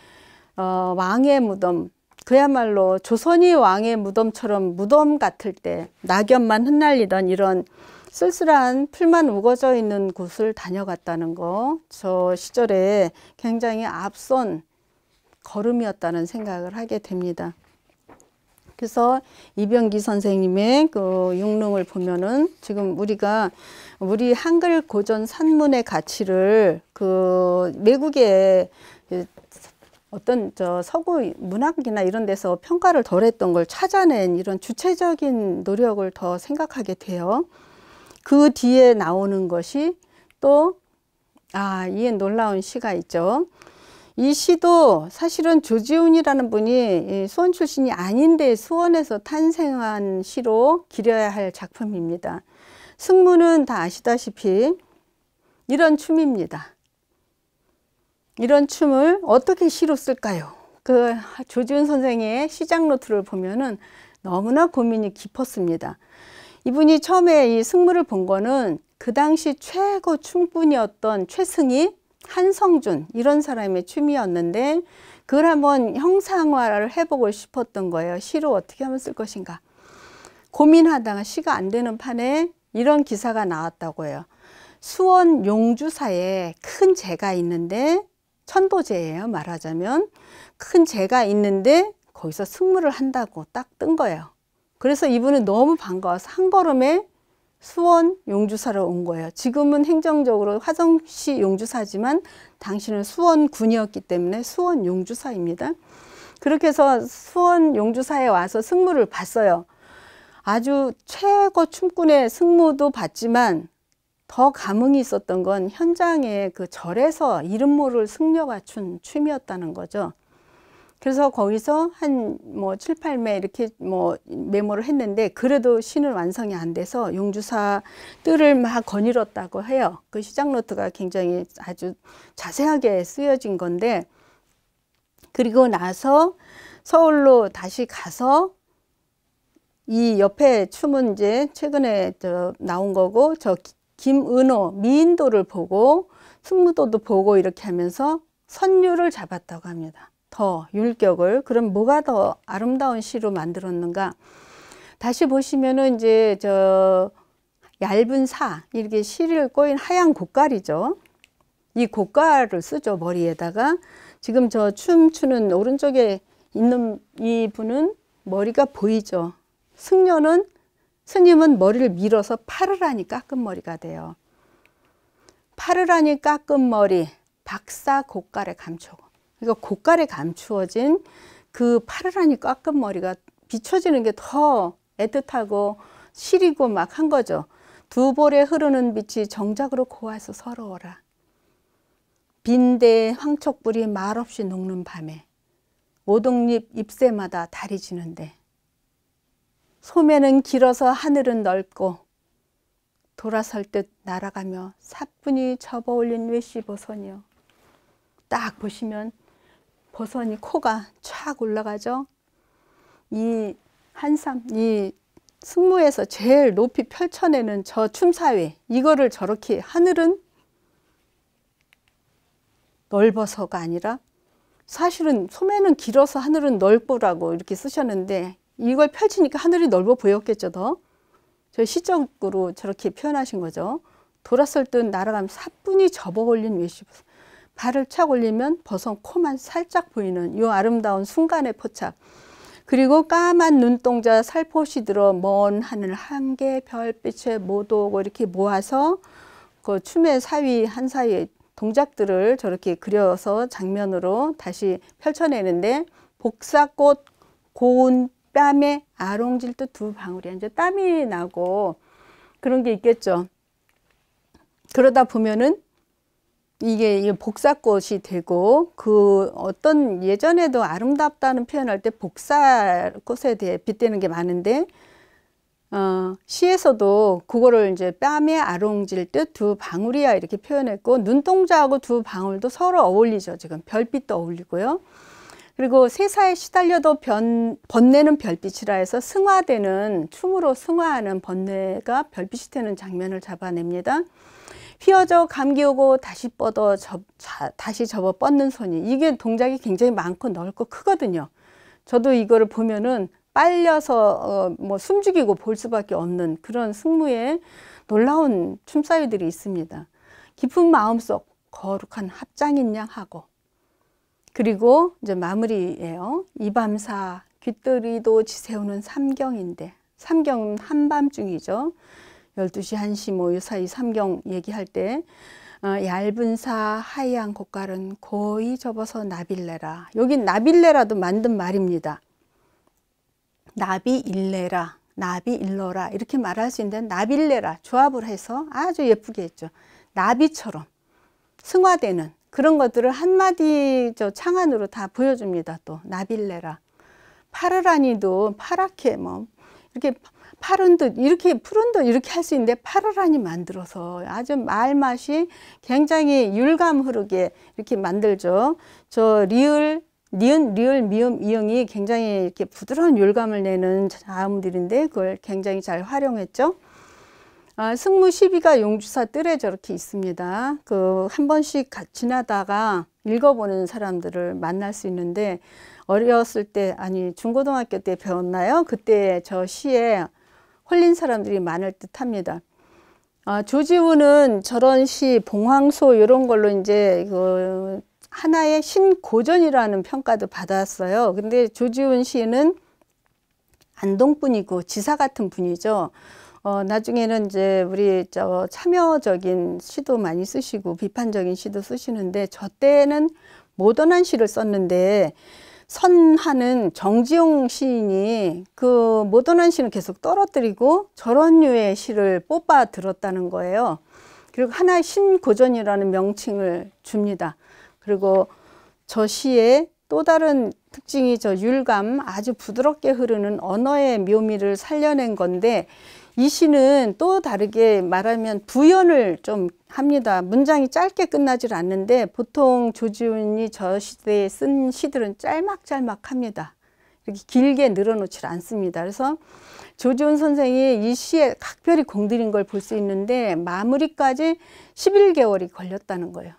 왕의 무덤, 그야말로 조선이 왕의 무덤처럼 무덤 같을 때 낙엽만 흩날리던 이런 쓸쓸한 풀만 우거져 있는 곳을 다녀갔다는 거, 저 시절에 굉장히 앞선 걸음이었다는 생각을 하게 됩니다. 그래서 이병기 선생님의 그 육릉을 보면은 지금 우리 한글 고전 산문의 가치를 그 외국의 어떤 저 서구 문학이나 이런 데서 평가를 덜 했던 걸 찾아낸 이런 주체적인 노력을 더 생각하게 돼요. 그 뒤에 나오는 것이 또 이 놀라운 시가 있죠. 이 시도 사실은 조지훈이라는 분이 수원 출신이 아닌데 수원에서 탄생한 시로 기려야 할 작품입니다. 승무는 다 아시다시피 이런 춤입니다. 이런 춤을 어떻게 시로 쓸까요? 그 조지훈 선생의 시작 노트를 보면은 너무나 고민이 깊었습니다. 이분이 처음에 이 승무를 본 거는 그 당시 최고 춤꾼이었던 최승희, 한성준 이런 사람의 춤이었는데 그걸 한번 형상화를 해보고 싶었던 거예요. 시로 어떻게 하면 쓸 것인가. 고민하다가 시가 안 되는 판에 이런 기사가 나왔다고 해요. 수원 용주사에 큰 제가 있는데 천도제예요. 말하자면 큰 제가 있는데 거기서 승무를 한다고 딱 뜬 거예요. 그래서 이분은 너무 반가워서 한 걸음에 수원 용주사로 온 거예요. 지금은 행정적으로 화성시 용주사지만 당시는 수원군이었기 때문에 수원 용주사입니다. 그렇게 해서 수원 용주사에 와서 승무를 봤어요. 아주 최고 춤꾼의 승무도 봤지만 더 감흥이 있었던 건 현장에 그 절에서 이름 모를 승려가 춘 춤이었다는 거죠. 그래서 거기서 한 뭐 7, 8매 이렇게 뭐 메모를 했는데 그래도 시는 완성이 안 돼서 용주사 뜰을 막 거닐었다고 해요. 그 시작 노트가 굉장히 아주 자세하게 쓰여진 건데, 그리고 나서 서울로 다시 가서 이 옆에 춤은 이제 최근에 나온 거고, 저 김은호 미인도를 보고 승무도도 보고 이렇게 하면서 선율을 잡았다고 합니다. 더 율격을. 그럼 뭐가 더 아름다운 시로 만들었는가? 다시 보시면은 이제 저 얇은 사, 이렇게 실을 꼬인 하얀 고깔이죠. 이 고깔을 쓰죠, 머리에다가. 지금 저 춤추는 오른쪽에 있는 이 분은 머리가 보이죠. 스님은 머리를 밀어서 파르라니 깎은 머리가 돼요. 파르라니 깎은 머리, 박사 고깔에 감추고. 그러니까 고깔에 감추어진 그 파르라니 깎은 머리가 비춰지는 게 더 애틋하고 시리고 막 한 거죠. 두 볼에 흐르는 빛이 정작으로 고와서 서러워라. 빈대의 황촉불이 말없이 녹는 밤에 오동잎 잎새마다 달이 지는데 소매는 길어서 하늘은 넓고 돌아설 듯 날아가며 사뿐히 접어올린 외시버선이요. 딱 보시면 버선이 코가 촥 올라가죠. 이 한삼, 이 승무에서 제일 높이 펼쳐내는 저 춤사위, 이거를 저렇게 하늘은 넓어서가 아니라 사실은 소매는 길어서 하늘은 넓고라고 이렇게 쓰셨는데 이걸 펼치니까 하늘이 넓어 보였겠죠. 더 저 시적으로 저렇게 표현하신 거죠. 돌았을 듯 날아가면 사뿐히 접어 올린 외시버선, 발을 착 올리면 버선 코만 살짝 보이는 이 아름다운 순간의 포착. 그리고 까만 눈동자 살포시 들어 먼 하늘 한개 별빛에 모두 오고 이렇게 모아서 그 춤의 사위 한 사이에 동작들을 저렇게 그려서 장면으로 다시 펼쳐내는데, 복사꽃 고운 뺨에 아롱질 듯 두 방울이, 이제 땀이 나고 그런 게 있겠죠. 그러다 보면은 이게 복사꽃이 되고, 그 어떤 예전에도 아름답다는 표현할 때 복사꽃에 대해 빗대는 게 많은데, 시에서도 그거를 이제 뺨에 아롱질 듯 두 방울이야 이렇게 표현했고, 눈동자하고 두 방울도 서로 어울리죠. 지금 별빛도 어울리고요. 그리고 세사에 시달려도 번뇌는 별빛이라 해서 승화되는, 춤으로 승화하는 번뇌가 별빛이 되는 장면을 잡아냅니다. 휘어져 감기 오고 다시 뻗어 다시 접어 뻗는 손이, 이게 동작이 굉장히 많고 넓고 크거든요. 저도 이거를 보면은 빨려서 뭐 숨죽이고 볼 수밖에 없는 그런 승무의 놀라운 춤사위들이 있습니다. 깊은 마음속 거룩한 합장인 양 하고, 그리고 이제 마무리예요. 이밤사 귀뚜리도 지새우는 삼경인데, 삼경은 한밤중이죠. 12시, 1시 뭐 이 사이 삼경 얘기할 때 얇은 사 하얀 고깔은 고이 접어서 나빌레라. 여기 나빌레라도 만든 말입니다. 나비 일레라, 나비 일러라 이렇게 말할 수 있는데, 나빌레라 조합을 해서 아주 예쁘게 했죠. 나비처럼 승화되는 그런 것들을 한마디 저 창안으로 다 보여줍니다. 또 나빌레라, 파르라니도 파랗게 뭐 이렇게 파른 듯 이렇게 푸른 듯 이렇게 할 수 있는데, 파르라니 만들어서 아주 말맛이 굉장히 율감 흐르게 이렇게 만들죠. 저 리을, 니은, 리을, 미음, 이응이 굉장히 이렇게 부드러운 율감을 내는 자음들인데 그걸 굉장히 잘 활용했죠. 승무 12가 용주사 뜰에 저렇게 있습니다. 그 한 번씩 지나다가 읽어보는 사람들을 만날 수 있는데, 어렸을 때, 아니 중고등학교 때 배웠나요? 그때 저 시에 홀린 사람들이 많을 듯 합니다. 조지훈은 저런 시, 봉황소 이런 걸로 이제 그 하나의 신고전이라는 평가도 받았어요. 근데 조지훈 시는 안동분이고 지사 같은 분이죠. 나중에는 이제 우리 저 참여적인 시도 많이 쓰시고 비판적인 시도 쓰시는데, 저 때는 모던한 시를 썼는데 선하는 정지용 시인이 그 모던한 시는 계속 떨어뜨리고 저런 류의 시를 뽑아 들었다는 거예요. 그리고 하나의 신고전이라는 명칭을 줍니다. 그리고 저 시에 또 다른 특징이 저 율감, 아주 부드럽게 흐르는 언어의 묘미를 살려낸 건데, 이 시는 또 다르게 말하면 부연을 좀 합니다. 문장이 짧게 끝나질 않는데 보통 조지훈이 저 시대에 쓴 시들은 짤막짤막합니다. 이렇게 길게 늘어놓질 않습니다. 그래서 조지훈 선생이 이 시에 각별히 공들인 걸 볼 수 있는데 마무리까지 11개월이 걸렸다는 거예요.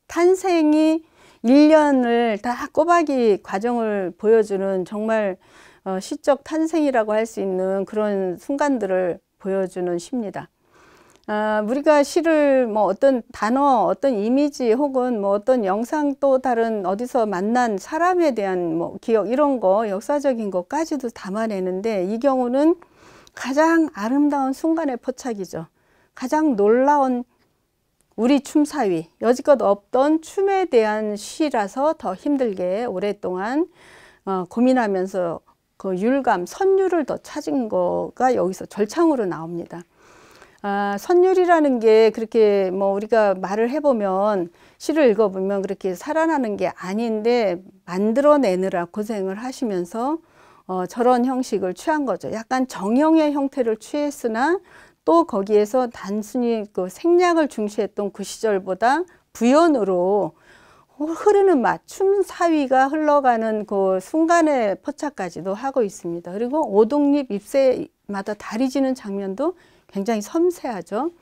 탄생이 1년을 다 꼬박이 과정을 보여주는 정말 시적 탄생이라고 할 수 있는 그런 순간들을 보여주는 시입니다. 우리가 시를 뭐 어떤 단어, 어떤 이미지 혹은 뭐 어떤 영상 또 다른 어디서 만난 사람에 대한 뭐 기억 이런 거 역사적인 것까지도 담아내는데 이 경우는 가장 아름다운 순간의 포착이죠. 가장 놀라운 우리 춤사위, 여지껏 없던 춤에 대한 시라서 더 힘들게 오랫동안 고민하면서 그 율감, 선율을 더 찾은 거가 여기서 절창으로 나옵니다. 선율이라는 게 그렇게 뭐 우리가 말을 해보면 시를 읽어보면 그렇게 살아나는 게 아닌데 만들어내느라 고생을 하시면서 저런 형식을 취한 거죠. 약간 정형의 형태를 취했으나 또 거기에서 단순히 그 생략을 중시했던 그 시절보다 부연으로 흐르는 맛, 춤 사위가 흘러가는 그 순간의 포착까지도 하고 있습니다. 그리고 오동잎 잎새마다 다리 지는 장면도 굉장히 섬세하죠.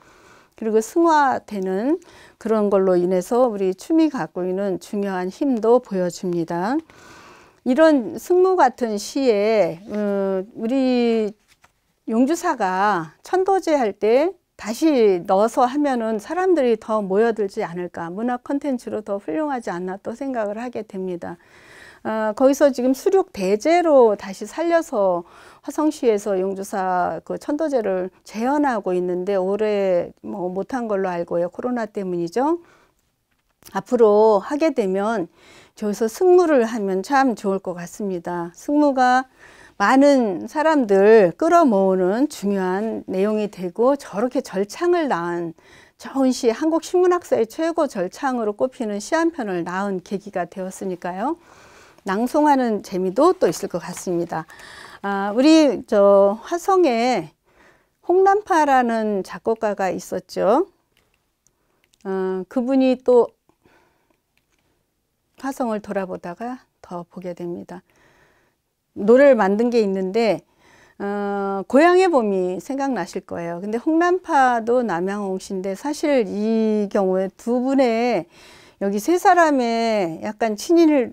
그리고 승화되는 그런 걸로 인해서 우리 춤이 갖고 있는 중요한 힘도 보여줍니다. 이런 승무 같은 시에 우리 용주사가 천도제 할 때 다시 넣어서 하면은 사람들이 더 모여들지 않을까, 문학 콘텐츠로 더 훌륭하지 않나 또 생각을 하게 됩니다. 거기서 지금 수륙 대제로 다시 살려서 화성시에서 용주사 그 천도제를 재현하고 있는데 올해 뭐 못한 걸로 알고요. 코로나 때문이죠. 앞으로 하게 되면 저기서 승무를 하면 참 좋을 것 같습니다. 승무가 많은 사람들 끌어모으는 중요한 내용이 되고 저렇게 절창을 낳은 좋은 시, 한국 신문학사의 최고 절창으로 꼽히는 시 한 편을 낳은 계기가 되었으니까요. 낭송하는 재미도 또 있을 것 같습니다. 우리 저 화성에 홍남파라는 작곡가가 있었죠. 그분이 또 화성을 돌아보다가 더 보게 됩니다. 노래를 만든 게 있는데 고향의 봄이 생각나실 거예요. 근데 홍남파도 남양홍 씨인데 사실 이 경우에 두 분의 여기 세 사람의 약간 친일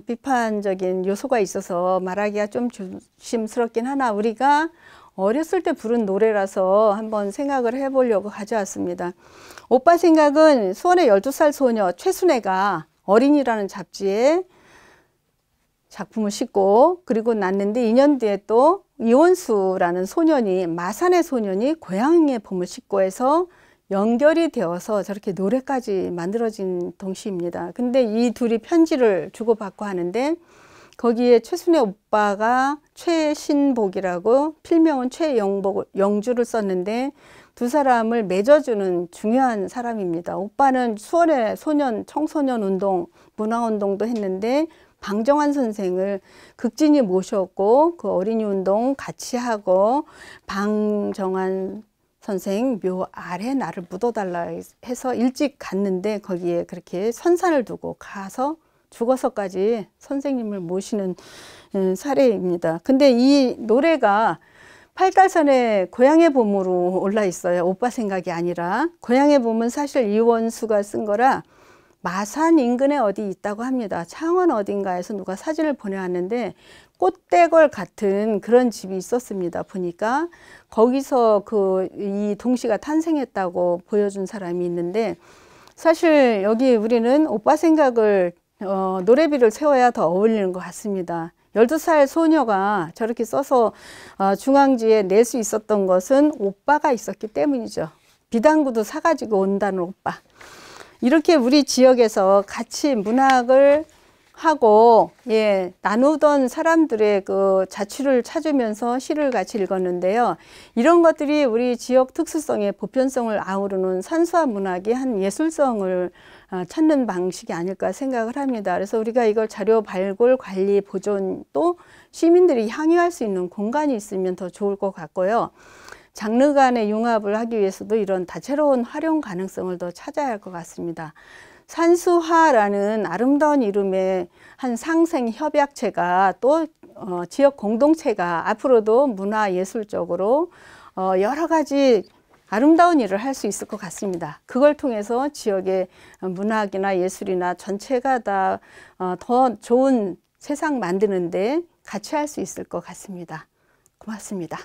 비판적인 요소가 있어서 말하기가 좀 조심스럽긴 하나 우리가 어렸을 때 부른 노래라서 한번 생각을 해보려고 가져왔습니다. 오빠 생각은 수원의 12살 소녀 최순애가 어린이라는 잡지에 작품을 싣고 그리고 났는데 2년 뒤에 또 이원수라는 소년이 마산의 소년이 고향의 봄을 싣고 해서 연결이 되어서 저렇게 노래까지 만들어진 동시입니다. 근데 이 둘이 편지를 주고받고 하는데 거기에 최순애 오빠가 최신복이라고 필명은 최영주를 썼는데 두 사람을 맺어주는 중요한 사람입니다. 오빠는 수원의 소년 청소년 운동 문화운동도 했는데 방정환 선생을 극진히 모셨고 그 어린이 운동 같이 하고 방정환 선생 묘 아래 나를 묻어달라 해서 일찍 갔는데 거기에 그렇게 선산을 두고 가서 죽어서까지 선생님을 모시는 사례입니다. 근데 이 노래가 팔달선에 고향의 봄으로 올라 있어요. 오빠 생각이 아니라. 고향의 봄은 사실 이원수가 쓴 거라 마산 인근에 어디 있다고 합니다. 창원 어딘가에서 누가 사진을 보내왔는데 꽃대걸 같은 그런 집이 있었습니다. 보니까 거기서 이 동시가 탄생했다고 보여준 사람이 있는데 사실 여기 우리는 오빠 생각을 노래비를 세워야 더 어울리는 것 같습니다. 12살 소녀가 저렇게 써서 중앙지에 낼 수 있었던 것은 오빠가 있었기 때문이죠. 비단구도 사가지고 온다는 오빠. 이렇게 우리 지역에서 같이 문학을 하고 나누던 사람들의 그 자취를 찾으면서 시를 같이 읽었는데요. 이런 것들이 우리 지역 특수성의 보편성을 아우르는 산수화 문학의 한 예술성을 찾는 방식이 아닐까 생각을 합니다. 그래서 우리가 이걸 자료 발굴, 관리, 보존 또 시민들이 향유할 수 있는 공간이 있으면 더 좋을 것 같고요. 장르 간의 융합을 하기 위해서도 이런 다채로운 활용 가능성을 더 찾아야 할 것 같습니다. 산수화라는 아름다운 이름의 한 상생 협약체가 또 지역 공동체가 앞으로도 문화예술적으로 여러 가지 아름다운 일을 할 수 있을 것 같습니다. 그걸 통해서 지역의 문학이나 예술이나 전체가 다 더 좋은 세상 만드는데 같이 할 수 있을 것 같습니다. 고맙습니다.